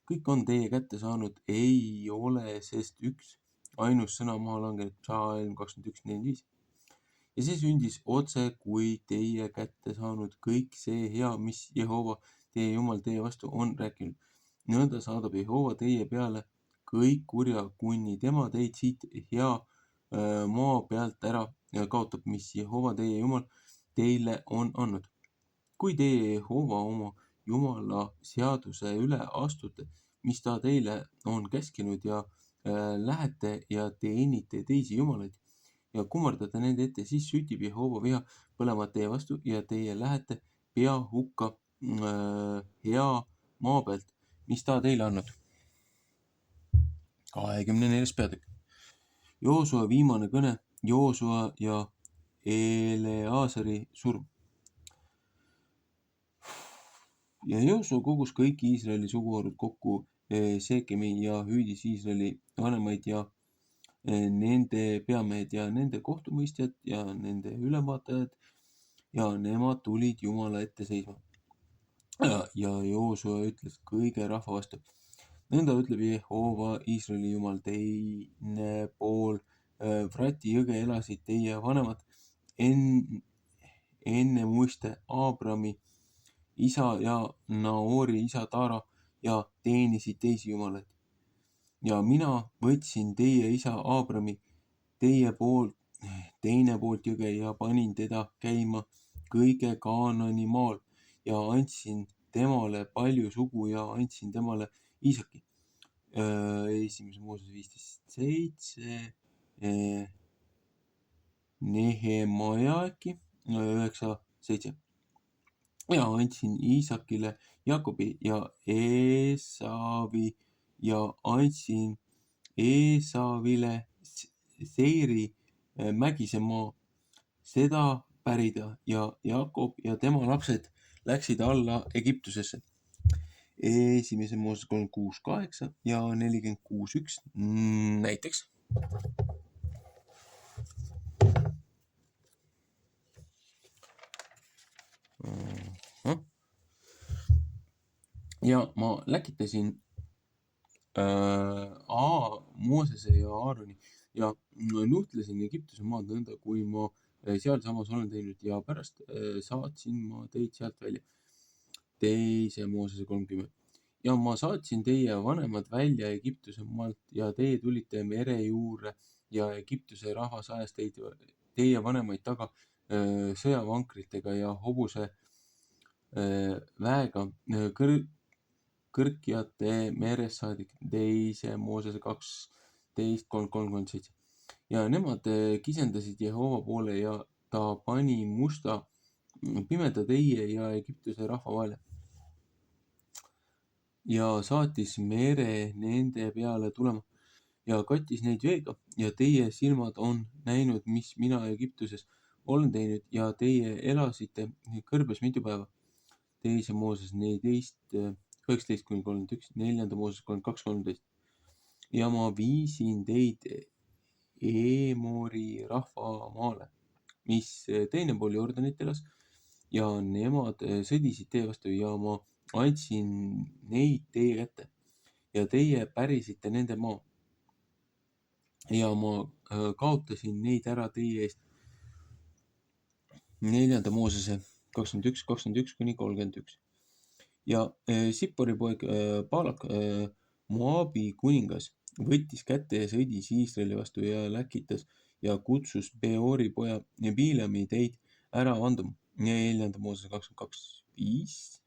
Kõik on teie kätte saanud, ei ole, sest üks ainus sõna maha langenud. Psalm 21:45. ja see sündis otse, kui teie kätte saanud kõik see hea, mis Jehova, teie Jumal teie vastu on rääkinud. nõnda saadab Jehova teie peale kõik kurja, kuni tema teid siit hea maa pealt ära kaotab, mis Jehova teie Jumal teile on andnud. kui teie Jehova oma Jumala seaduse üle astute, mis ta teile on käskinud ja lähete ja teenite teisi jumalaid ja kummardate nende ette, siis sütib Jehova viha põlema teie vastu ja teie lähete pea hukka hea maa pealt, mis ta teile andnud. 24. peatükk. Joosua viimane kõne, Joosua ja Eleasari surm. ja Joosua kogus kõik Iisraeli suguharud kokku Seekemi ja hüüdis Iisraeli vanemaid ja nende peamehed ja nende kohtumõistjad ja nende ülevaatajad ja nemad tulid Jumala ette seisma. ja Joosua ütles kõige rahva vastu. nõnda ütleb Jehova, Iisraeli Jumal, teine pool Vrati jõge elasid teie vanemad enne muiste Aabrami isa ja Naori isa Taara ja teenisid teisi jumalaid. ja mina võtsin teie isa Aabrami teine poolt jõge ja panin teda käima kõige Kaanani maal ja andsin temale palju sugu ja andsin temale Iisaki. Esimese Mooses 15:7, Nehemajaki 9:7. ja andsin Iisakile Jakobi ja Esavi ja andsin Esavile Seiri mägise maa, seda pärida ja Jakob ja tema lapsed läksid alla Egiptusesse. Esimese Mooses 36:8 ja 46:1 näiteks. ja ma läkitasin Moosese ja Aaroni ja nuhtlesin Egiptuse maad nõnda, kui ma sealsamas olen teinud ja pärast saatsin ma teid sealt välja. Teise Moosese 30. ja ma saatsin teie vanemad välja Egiptuse maalt ja teie tulite mere juurde ja Egiptuse rahvas ajas teie vanemaid taga sõjavankritega ja hobuse väega kõrkjate meres saadik. Teise Moosese 12:33-37. ja nemad kisendasid Jehova poole ja ta pani musta pimeda teie ja Egiptuse rahva vahele ja saatis mere nende peale tulema ja kattis neid veega ja teie silmad on näinud, mis mina Egiptuses olen teinud ja teie elasite kõrbes mitu päeva. Teise Mooses 14, 19-31, neljanda Mooses 32-13. ja ma viisin teid Eemori rahva maale, mis teine pool Jordanit elas ja nemad sõdisid teie vastu ja ma andsin neid teie kätte ja teie pärisite nende maa. ja ma kaotasin neid ära teie eest. Neljanda Moosese 21:21-31. ja Sippori poeg Balak, Moabi kuningas, võttis kätte ja sõdis Iisraeli vastu ja läkitas ja kutsus Beori poja Bileami teid ära vanduma. Neljanda Moosese 22:5.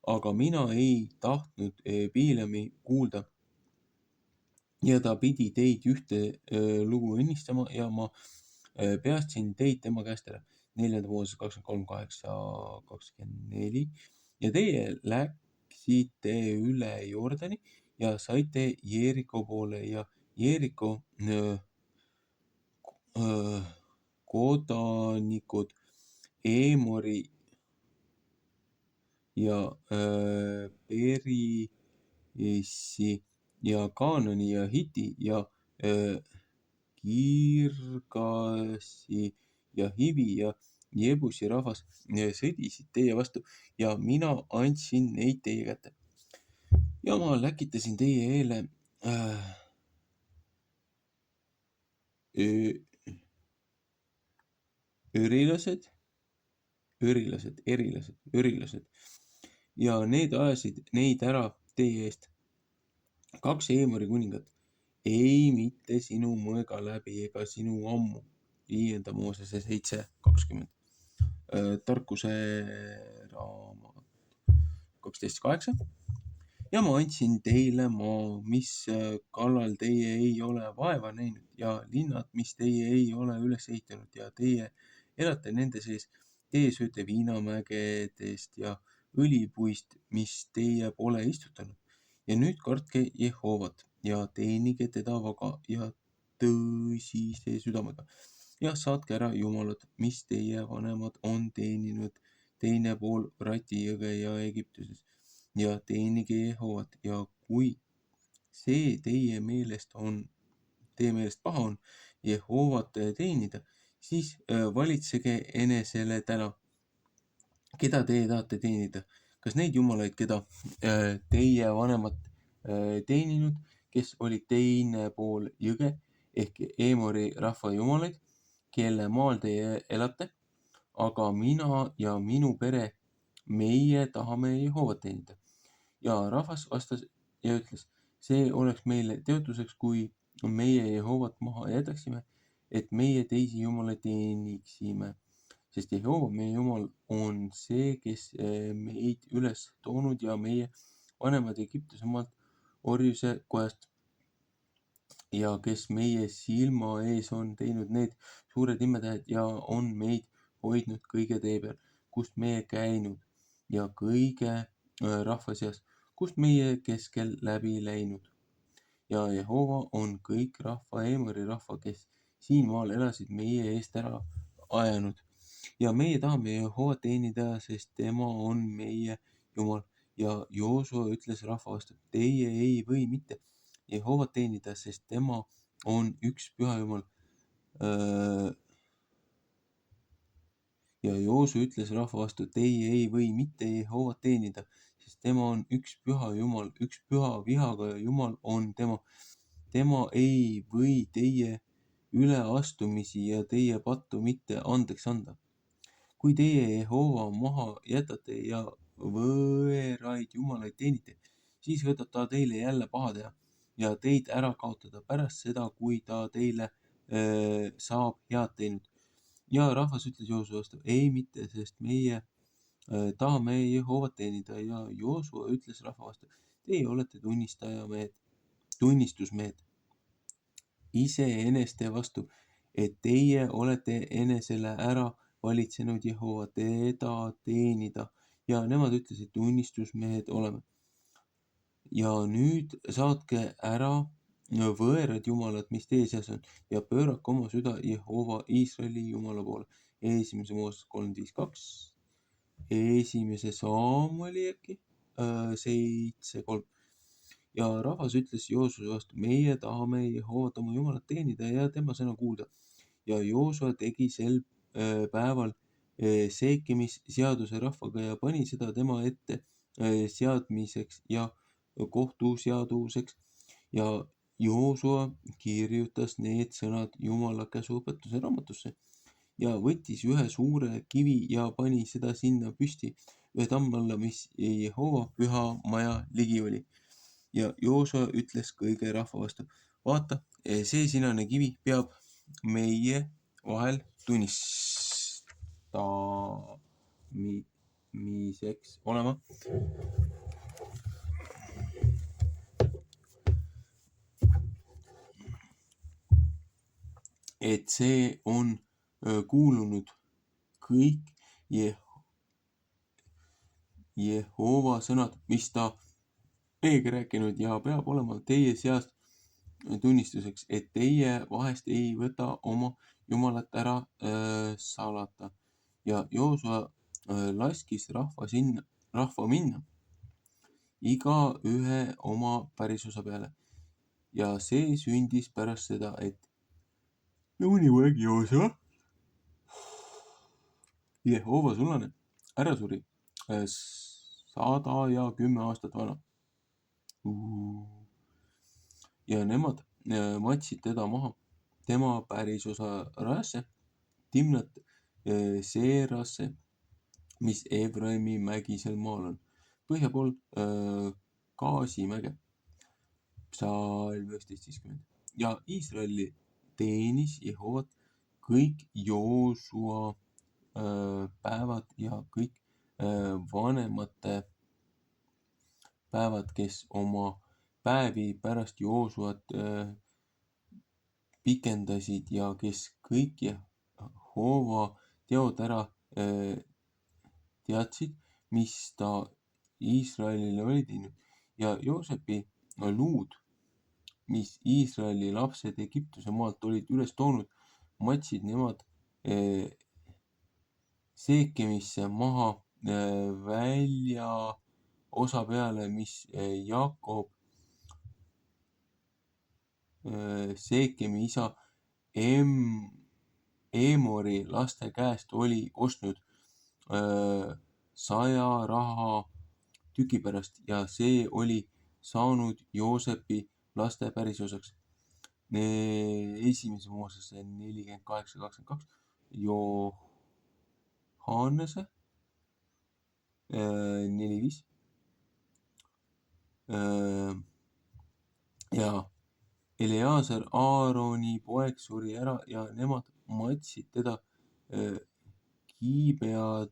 aga mina ei tahtnud Bileami kuulda ja ta pidi teid ühte lugu õnnistama ja ma päästsin teid tema käest ära. Neljanda Moosese 23:8-24. ja teie läksite üle Jordani ja saite Jeeriko poole ja Jeeriko kodanikud Eemori ja Perisi ja Kaanani ja Hiti ja Kirgasi ja Hivi ja Jebusi rahvas sõdisid teie vastu ja mina andsin neid teie kätte. ja ma läkitasin teie eele õrilased, õrilased ja need ajasid neid ära teie eest. 2 Eemori kuningat, ei mitte sinu mõõga läbi ega sinu ammu. 5. Moosese 7:20. Tarkuse raamat 12:8. Ja ma andsin teile maa, mis kallal teie ei ole vaeva näinud ja linnad, mis teie ei ole üles ehitanud ja teie elate nende sees. Teie sööte viinamägedest ja õlipuist, mis teie pole istutanud. Ja nüüd kartke Jehovat ja teenige teda vaga ja tõsise südamega. Ja saatke ära jumalad, mis teie vanemad on teeninud teine pool Rati jõge ja Egiptuses. Ja teenige Jehovat ja kui see teie meelest paha on Jehovat teenida, siis valitsege enesele täna, keda teie tahate teenida. Kas neid jumalaid, keda teie vanemad teeninud, kes olid teine pool jõge ehk Eemori rahva jumalaid, kelle maal teie elate, aga mina ja minu pere, meie tahame Jehovat teenida. Ja rahvas vastas ja ütles, see oleks meile teotuseks, kui meie Jehovat maha jätaksime, et meie teisi jumalaid teeniksime. Sest Jehova, meie jumal, on see, kes meid üles toonud ja meie vanemad Egiptuse maalt orjuse kojast ja kes meie silma ees on teinud need suured imetähed ja on meid hoidnud kõige tee peal, kust meie käinud ja kõige rahva seas, kust meie keskel läbi läinud. Ja Jehova on kõik rahva, Eemori rahva, kes siin maal elasid, meie eest ära ajanud. Ja meie tahame Jehova teenida, sest tema on meie jumal. Ja Joosua ütles rahva vastu, teie ei või mitte Jehovat teenida, sest tema on üks püha jumal. Ja Joosua ütles rahva vastu, teie ei või mitte Jehovat teenida, sest tema on üks püha jumal, üks püha vihaga jumal on tema. Tema ei või teie üleastumisi ja teie pattu mitte andeks anda. Kui teie Jehova maha jätate ja võõraid jumalaid teenite, siis võtab ta teile jälle paha teha ja teid ära kaotada pärast seda, kui ta teile saab head teinud. Ja rahvas ütles Joosua vastu, ei mitte, sest meie tahame Jehovat teenida. Ja Joosua ütles rahva vastu, teie olete tunnistusmehed iseeneste vastu, et teie olete enesele ära valitsenud Jehova teda teenida. Ja nemad ütlesid, tunnistusmehed oleme. Ja nüüd saatke ära võõrad jumalad, mis teie seas on, ja pöörake oma süda Jehova Iisraeli jumala poole. 1. Mooses 3:5-2, 1. Saamueli äkki 7:3. Ja rahvas ütles Joosua vastu, meie tahame Jehovat oma jumalat teenida ja tema sõna kuulda. Ja Joosua tegi sel päeval Seekemis seaduse rahvaga ja pani seda tema ette seadmiseks ja kohtuseaduseks. Ja Joosua kirjutas need sõnad Jumala käsuõpetuse raamatusse ja võttis ühe suure kivi ja pani seda sinna püsti ühe tamma alla, mis Jehova püha maja ligi oli. Ja Joosua ütles kõige rahva vastu, vaata, see sinane kivi peab meie vahel tunnistamiseks olema. Et see on kuulunud kõik Jehova sõnad, mis ta meiega rääkinud ja peab olema teie seast tunnistuseks, et teie vahest ei võta oma jumalat ära salata. Ja Joosua laskis rahva minna igaühe oma pärisosa peale. Ja see sündis pärast seda, et Nuuni poeg Joosua, Jehova sulane, ära suri 110 aastat vana. Ja nemad matsid teda maha tema pärisosa rajasse, Timnat Seerasse, mis Efraimi mägisel maal on, põhja pool Gaasimäge. Psalm 19:50. Ja Iisraeli teenis Jehovat kõik Joosua päevad ja kõik vanemate päevad, kes oma päevi pärast Joosuat pikendasid ja kes kõik Jehova teod ära teadsid, mis ta Iisraelile oli teinud. Ja Joosepi luud, mis Iisraeli lapsed Egiptuse maalt olid üles toonud, matsid nemad Seekemisse maha välja osa peale, mis Jakob, Seekemi isa Emori laste käest oli ostnud 100 rahatüki pärast ja see oli saanud Joosepi laste pärisosaks. Esimese Moosese 48:22, Johannese 4:5 ja Eleazar, Aaroni poeg, suri ära ja nemad matsid teda Giibea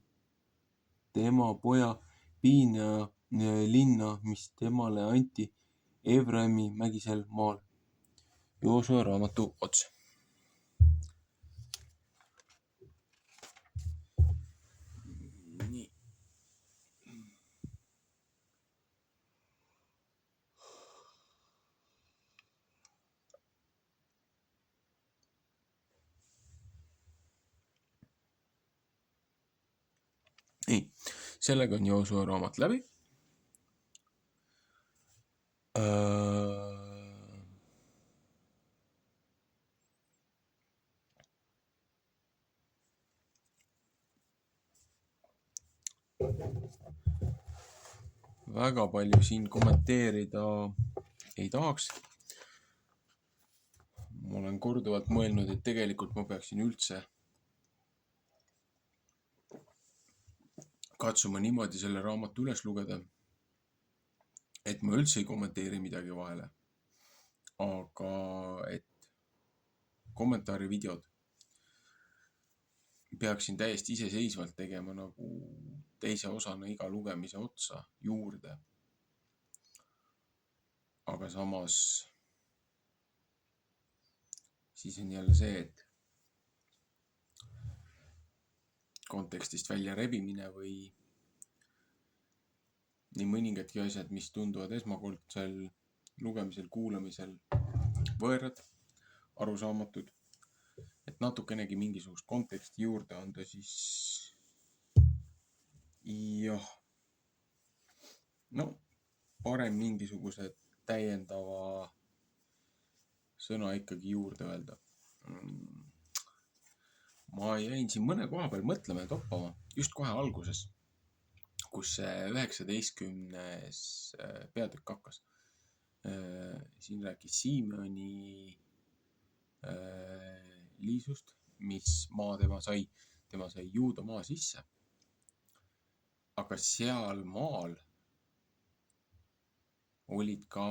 tema poja Piina linna, mis temale anti Efraimi mägisel maal. Joosua raamatu ots. Nii. Nii, sellega on Joosua raamat läbi. Väga palju siin kommenteerida ei tahaks. Ma olen korduvalt mõelnud, et tegelikult ma peaksin üldse katsuma niimoodi selle raamatu üles lugeda, et ma üldse ei kommenteeri midagi vahele. Aga et kommentaarivideod peaksin täiesti iseseisvalt tegema nagu teise osana iga lugemise otsa juurde. Aga samas siis on jälle see, et kontekstist välja rebimine või nii mõningadki asjad, mis tunduvad esmakordsel lugemisel, kuulamisel võõrad, arusaamatud, et natukenegi mingisugust konteksti juurde anda, siis jah, no parem mingisuguse täiendava sõna ikkagi juurde öelda. Ma jäin siin mõne koha peal mõtlema ja toppama just kohe alguses, kus see 19. peatükk hakkas. Siin rääkis Simeoni liisust, mis maa tema sai Juuda maa sisse. Aga seal maal olid ka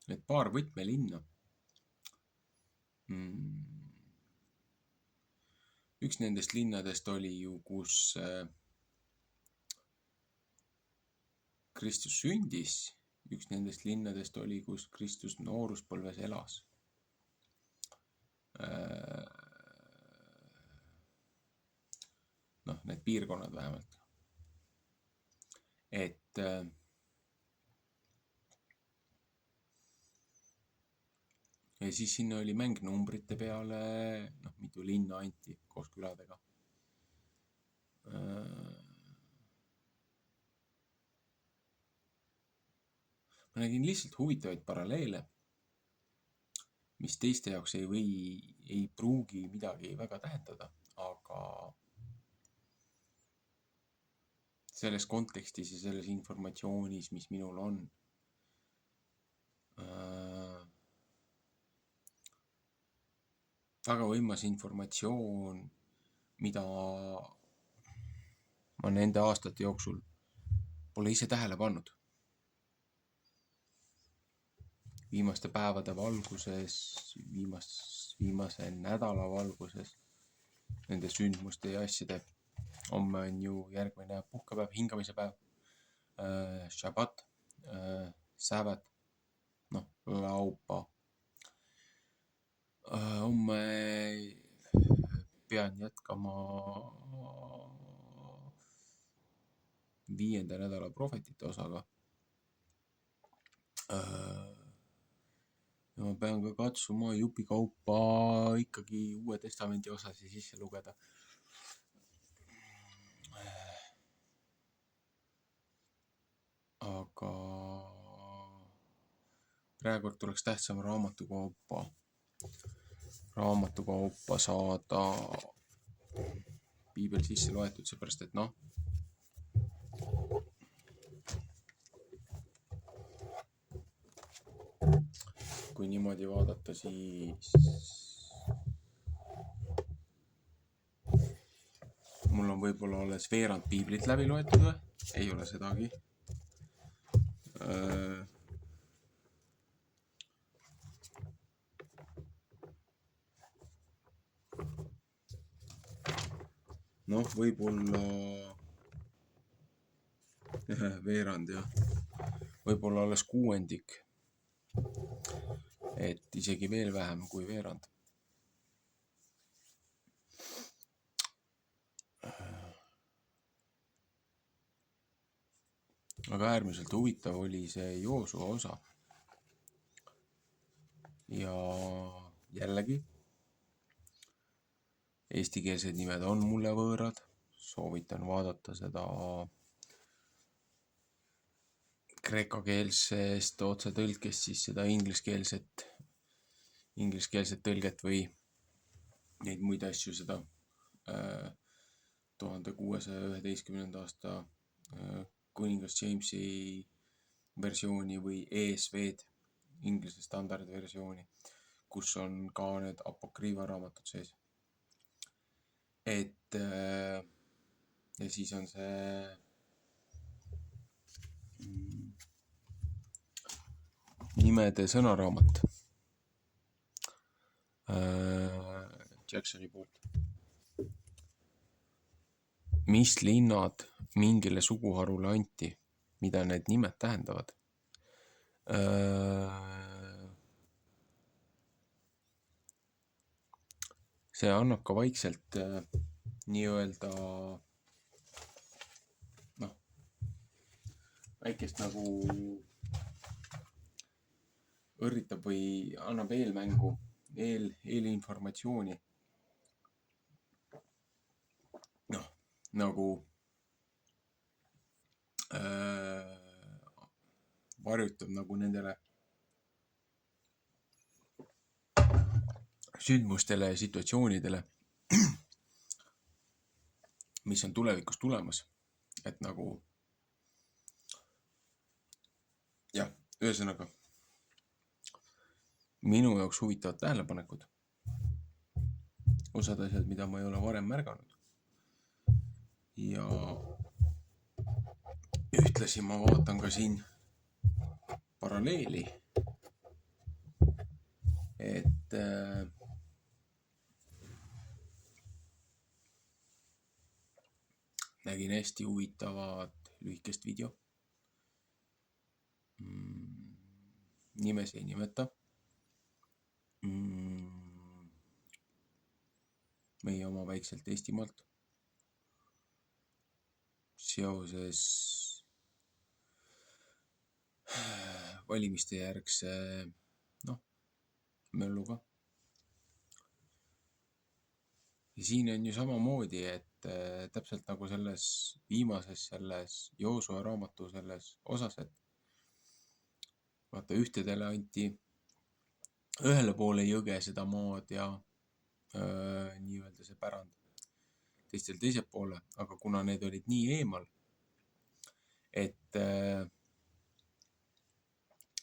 need paar võtmelinna. Üks nendest linnadest oli ju, kus Kristus sündis. Üks nendest linnadest oli, kus Kristus nooruspõlves elas. Noh, need piirkonnad vähemalt. Et ja siis sinna oli mäng numbrite peale, noh, mitu linna anti koos küladega. Ma nägin lihtsalt huvitavaid paralleele, mis teiste jaoks ei pruugi midagi väga tähendada, aga selles kontekstis ja selles informatsioonis, mis minul on, väga võimas informatsioon mida ma nende aastate jooksul pole ise tähele pannud. Viimaste päevade valguses, viimase nädala valguses, nende sündmuste ja asjade. Homme on ju järgmine puhkepäev, hingamise päev, Shabbat, Sabbath, laupäev. Homme pean jätkama 5. nädala prohvetite osaga. Ja ma pean ka katsuma jupikaupa ikkagi Uue Testamendi osasi sisse lugeda. Aga praegu tuleks tähtsam raamatukaupa saada piibel sisse loetud, seepärast et kui niimoodi vaadata, siis mul on võib-olla alles veerand piiblit läbi loetud või? Ei ole sedagi. Võib-olla veerand jah. Võib-olla alles 1/6. Et isegi veel vähem kui veerand. Aga äärmiselt huvitav oli see Joosua osa. Ja jällegi, eestikeelsed nimed on mulle võõrad. Soovitan vaadata seda kreekakeelsest otsetõlkest, siis seda ingliskeelset tõlget või neid muid asju, seda 1611. aasta kuningas Jamesi versiooni või ESV-d, inglise standardversiooni, kus on ka need apokriiva raamatud sees. Ja siis on see nimede sõnaraamat Jacksoni poolt. Mis linnad mingile suguharule anti, mida need nimed tähendavad? See annab ka vaikselt nii-öelda väikest nagu õrritab või annab eelmängu, eelinformatsiooni. Nagu varjutab nagu nendele sündmustele ja situatsioonidele, mis on tulevikus tulemas. Et nagu jah, ühesõnaga minu jaoks huvitavad tähelepanekud. Osad asjad, mida ma ei ole varem märganud. Ja ühtlasi ma vaatan ka siin paralleeli, et nägin hästi huvitavat lühikest video. Nimes ei nimeta. Meie oma väikselt Eestimaalt seoses valimiste järgse mölluga. Ja siin on ju samamoodi, et täpselt nagu selles viimases Joosua raamatu selles osas, et vaata, ühtedele anti ühele poole jõge seda maad ja nii-öelda see pärand, teistel teise poole, aga kuna need olid nii eemal, et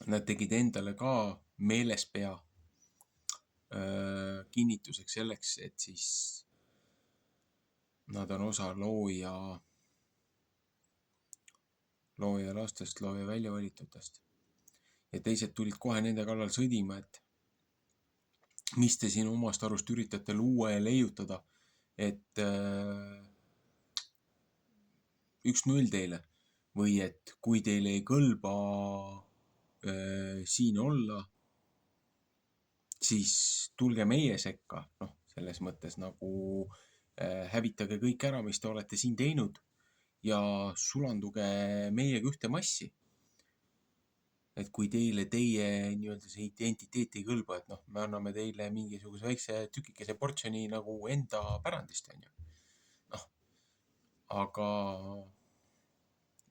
nad tegid endale ka meelespea kinnituseks selleks, et siis nad on osa looja lastest, looja väljavalitutest. Ja teised tulid kohe nende kallal sõdima, et mis te siin omast arust üritate luua ja leiutada, et 1-0 teile või et kui teile ei kõlba siin olla, siis tulge meie sekka, noh, selles mõttes nagu hävitage kõik ära, mis te olete siin teinud ja sulanduge meiega ühte massi. Et kui teile teie nii-öelda see identiteet ei kõlba, et noh, me anname teile mingisuguse väikse tükikese portsjoni nagu enda pärandist, on ju. Noh, aga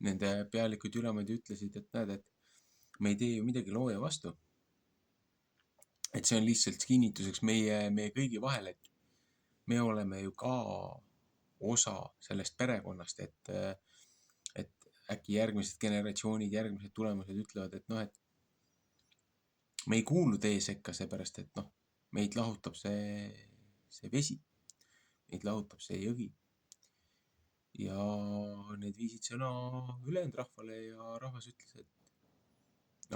nende pealikud ülemad ütlesid, et näed, et me ei tee ju midagi looja vastu. Et see on lihtsalt kinnituseks meie kõigi vahel, et me oleme ju ka osa sellest perekonnast, et äkki järgmised generatsioonid, järgmised tulemused ütlevad, et noh, et me ei kuulu teie sekka, seepärast et noh, meid lahutab see vesi, meid lahutab see jõgi. Ja need viisid sõna ülejäänud rahvale ja rahvas ütles, et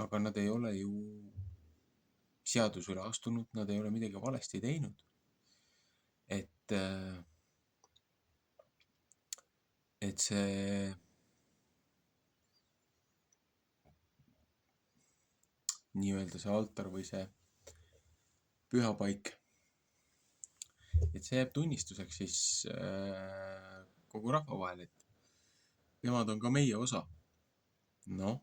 aga nad ei ole ju seaduse üle astunud, nad ei ole midagi valesti teinud. Et see nii-öelda see altar või see pühapaik, et see jääb tunnistuseks siis kogu rahva vahel, et nemad on ka meie osa. Noh,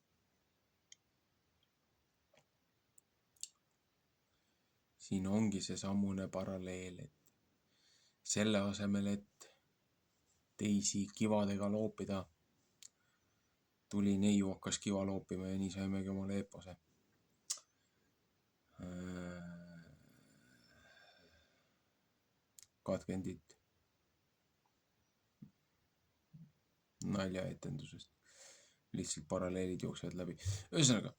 siin ongi see sammune paralleel, et selle asemel, et teisi kivadega loopida, tuli neiu hakkas kiva loopima ja nii saimegi omale eepose. Katkendit naljaetendusest. Lihtsalt paralleelid jooksevad läbi. Ühesõnaga,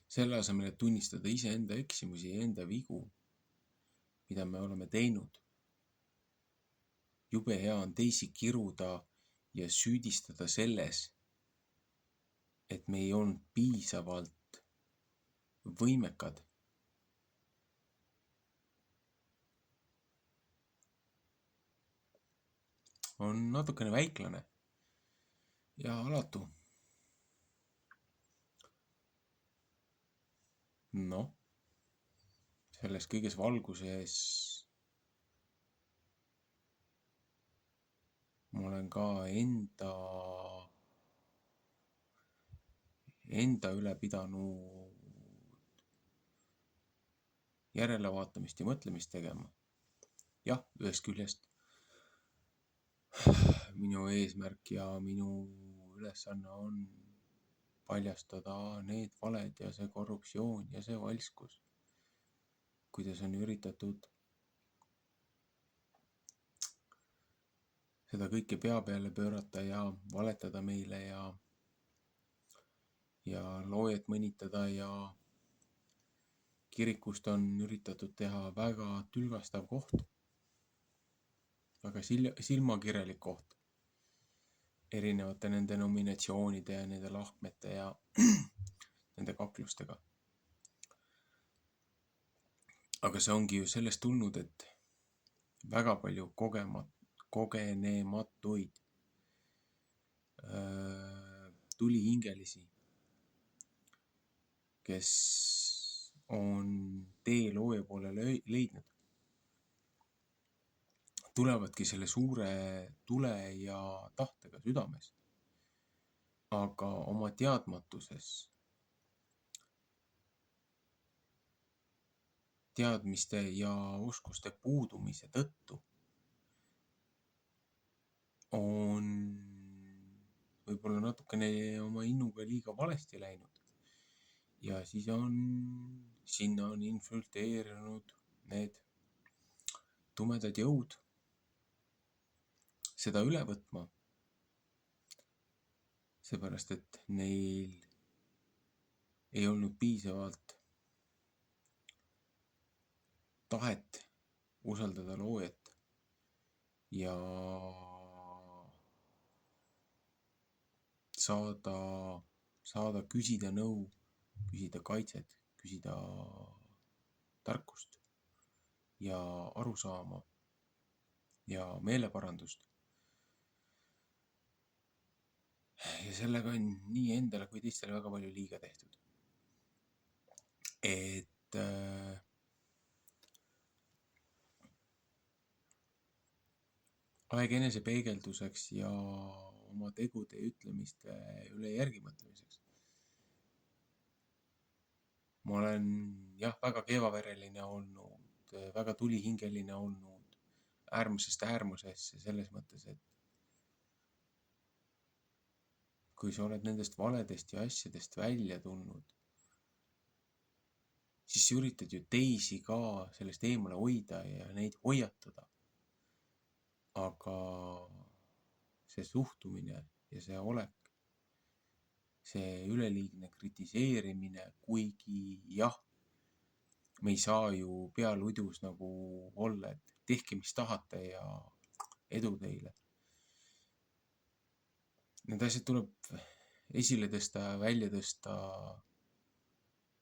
selle asemel, et tunnistada iseenda eksimusi ja enda vigu, mida me oleme teinud, jube hea on teisi kiruda ja süüdistada selles, et me ei olnud piisavalt võimekad. On natukene väiklane ja alatu. Noh, selles kõiges valguses ma olen ka enda üle pidanud järelevaatamist ja mõtlemist tegema. Jah, ühest küljest minu eesmärk ja minu ülesanne on paljastada need valed ja see korruptsioon ja see valskus, kuidas on üritatud seda kõike pea peale pöörata ja valetada meile ja loojat mõnitada ja kirikust on üritatud teha väga tülgastav koht, väga silmakirjalik koht erinevate nende nominatsioonide ja nende lahkmete ja nende kaklustega. Aga see ongi ju sellest tulnud, et väga palju kogenematuid tulihingelisi, kes on tee looja poole leidnud, tulevadki selle suure tule ja tahtega südames, aga oma teadmatuses, teadmiste ja oskuste puudumise tõttu on võib-olla natukene oma innuga liiga valesti läinud ja siis sinna on infiltreerunud need tumedad jõud seda üle võtma, seepärast et neil ei olnud piisavalt tahet usaldada loojat ja saada küsida nõu, küsida kaitset, küsida tarkust ja arusaama ja meeleparandust. Ja sellega on nii endale kui teistele väga palju liiga tehtud. Et aeg enesepeegelduseks ja oma tegude ja ütlemiste üle järgi mõtlemiseks. Ma olen väga keevavereline olnud, väga tulihingeline olnud, äärmusest äärmusesse selles mõttes, et kui sa oled nendest valedest ja asjadest välja tulnud, siis sa üritad ju teisi ka sellest eemale hoida ja neid hoiatada. Aga see suhtumine ja see olek, see üleliigne kritiseerimine, kuigi me ei saa ju peal udus nagu olla, et tehke, mis tahate ja edu teile. Need asjad tuleb esile tõsta, välja tõsta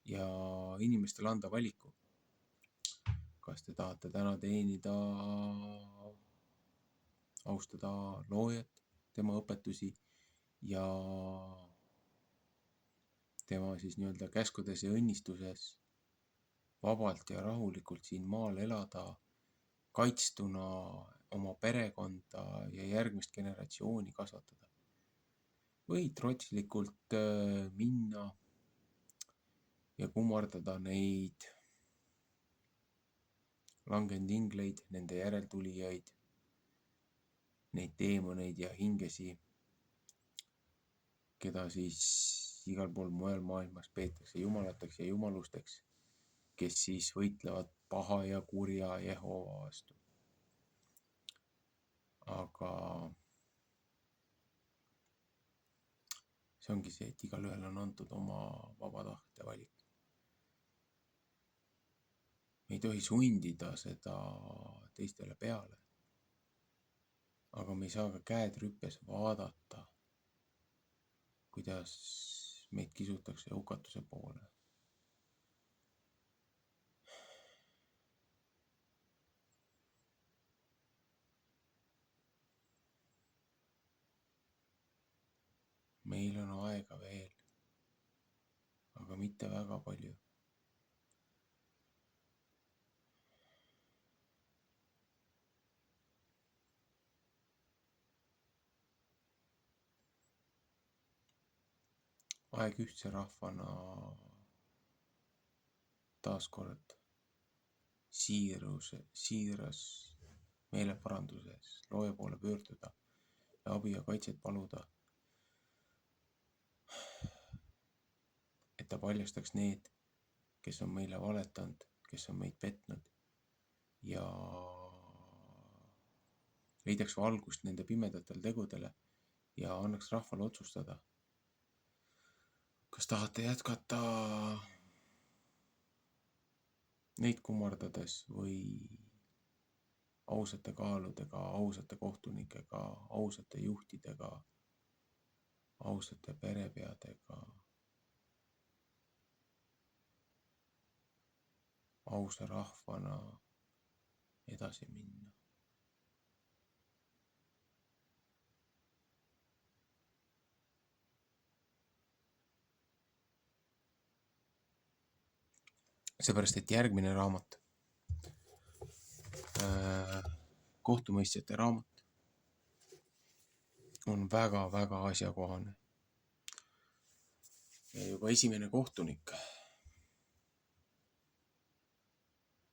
ja inimestele anda valiku. Kas te tahate täna teenida, austada loojat, tema õpetusi ja tema siis nii-öelda käskudes ja õnnistuses vabalt ja rahulikult siin maal elada, kaitstuna oma perekonda ja järgmist generatsiooni kasvatada. Või trotslikult minna ja kummardada neid langenud ingleid, nende järeltulijaid, neid teemoneid ja hingesi, keda siis igal pool mujal maailmas peetakse jumalateks ja jumalusteks, kes siis võitlevad paha ja kurja Jehova vastu. Aga see ongi see, et igalühel on antud oma vaba tahte valik. Me ei tohi sundida seda teistele peale. Aga me ei saa ka käed rüppes vaadata, kuidas meid kisutakse hukatuse poole. Meil on aega veel, aga mitte väga palju. Aeg ühtse rahvana taaskord siiras meeleparanduses looja poole pöörduda ja abi ja kaitset paluda, et ta paljastaks need, kes on meile valetanud, kes on meid petnud ja leidaks valgust nende pimedatel tegudele ja annaks rahvale otsustada, kas tahate jätkata neid kummardades või ausate kaaludega, ausate kohtunikega, ausate juhtidega, ausate perepeadega, ausa rahvana edasi minna. Seepärast, et järgmine raamat, kohtumõistjate raamat, on väga-väga asjakohane. Ja juba esimene kohtunik,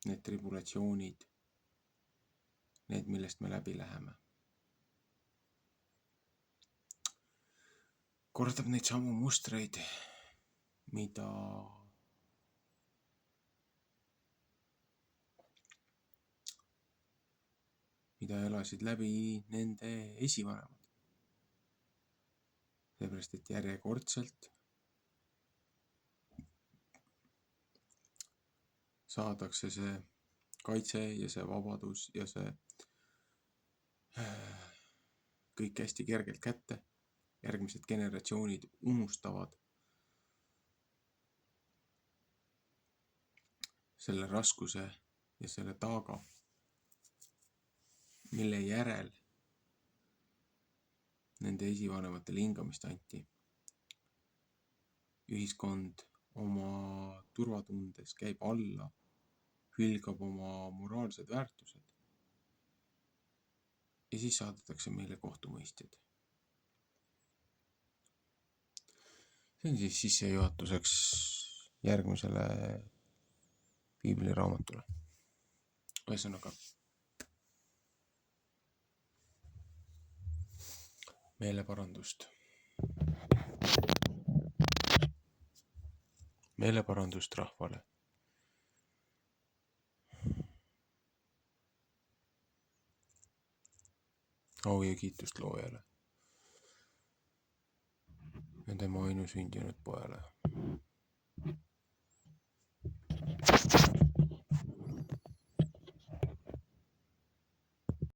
need tribulatsioonid, need, millest me läbi läheme, kordab neid samu mustreid, mida elasid läbi nende esivanemad. Seepärast, et järjekordselt saadakse see kaitse ja see vabadus ja see kõik hästi kergelt kätte. Järgmised generatsioonid unustavad selle raskuse ja selle taaga, mille järel nende esivanematele hingamist anti. Ühiskond oma turvatundes käib alla, hülgab oma moraalsed väärtused ja siis saadetakse meile kohtumõistjad. See on siis sissejuhatuseks järgmisele piibliraamatule. Ühesõnaga, meeleparandust rahvale. Au ja kiitust loojale ja tema ainusündinud pojale.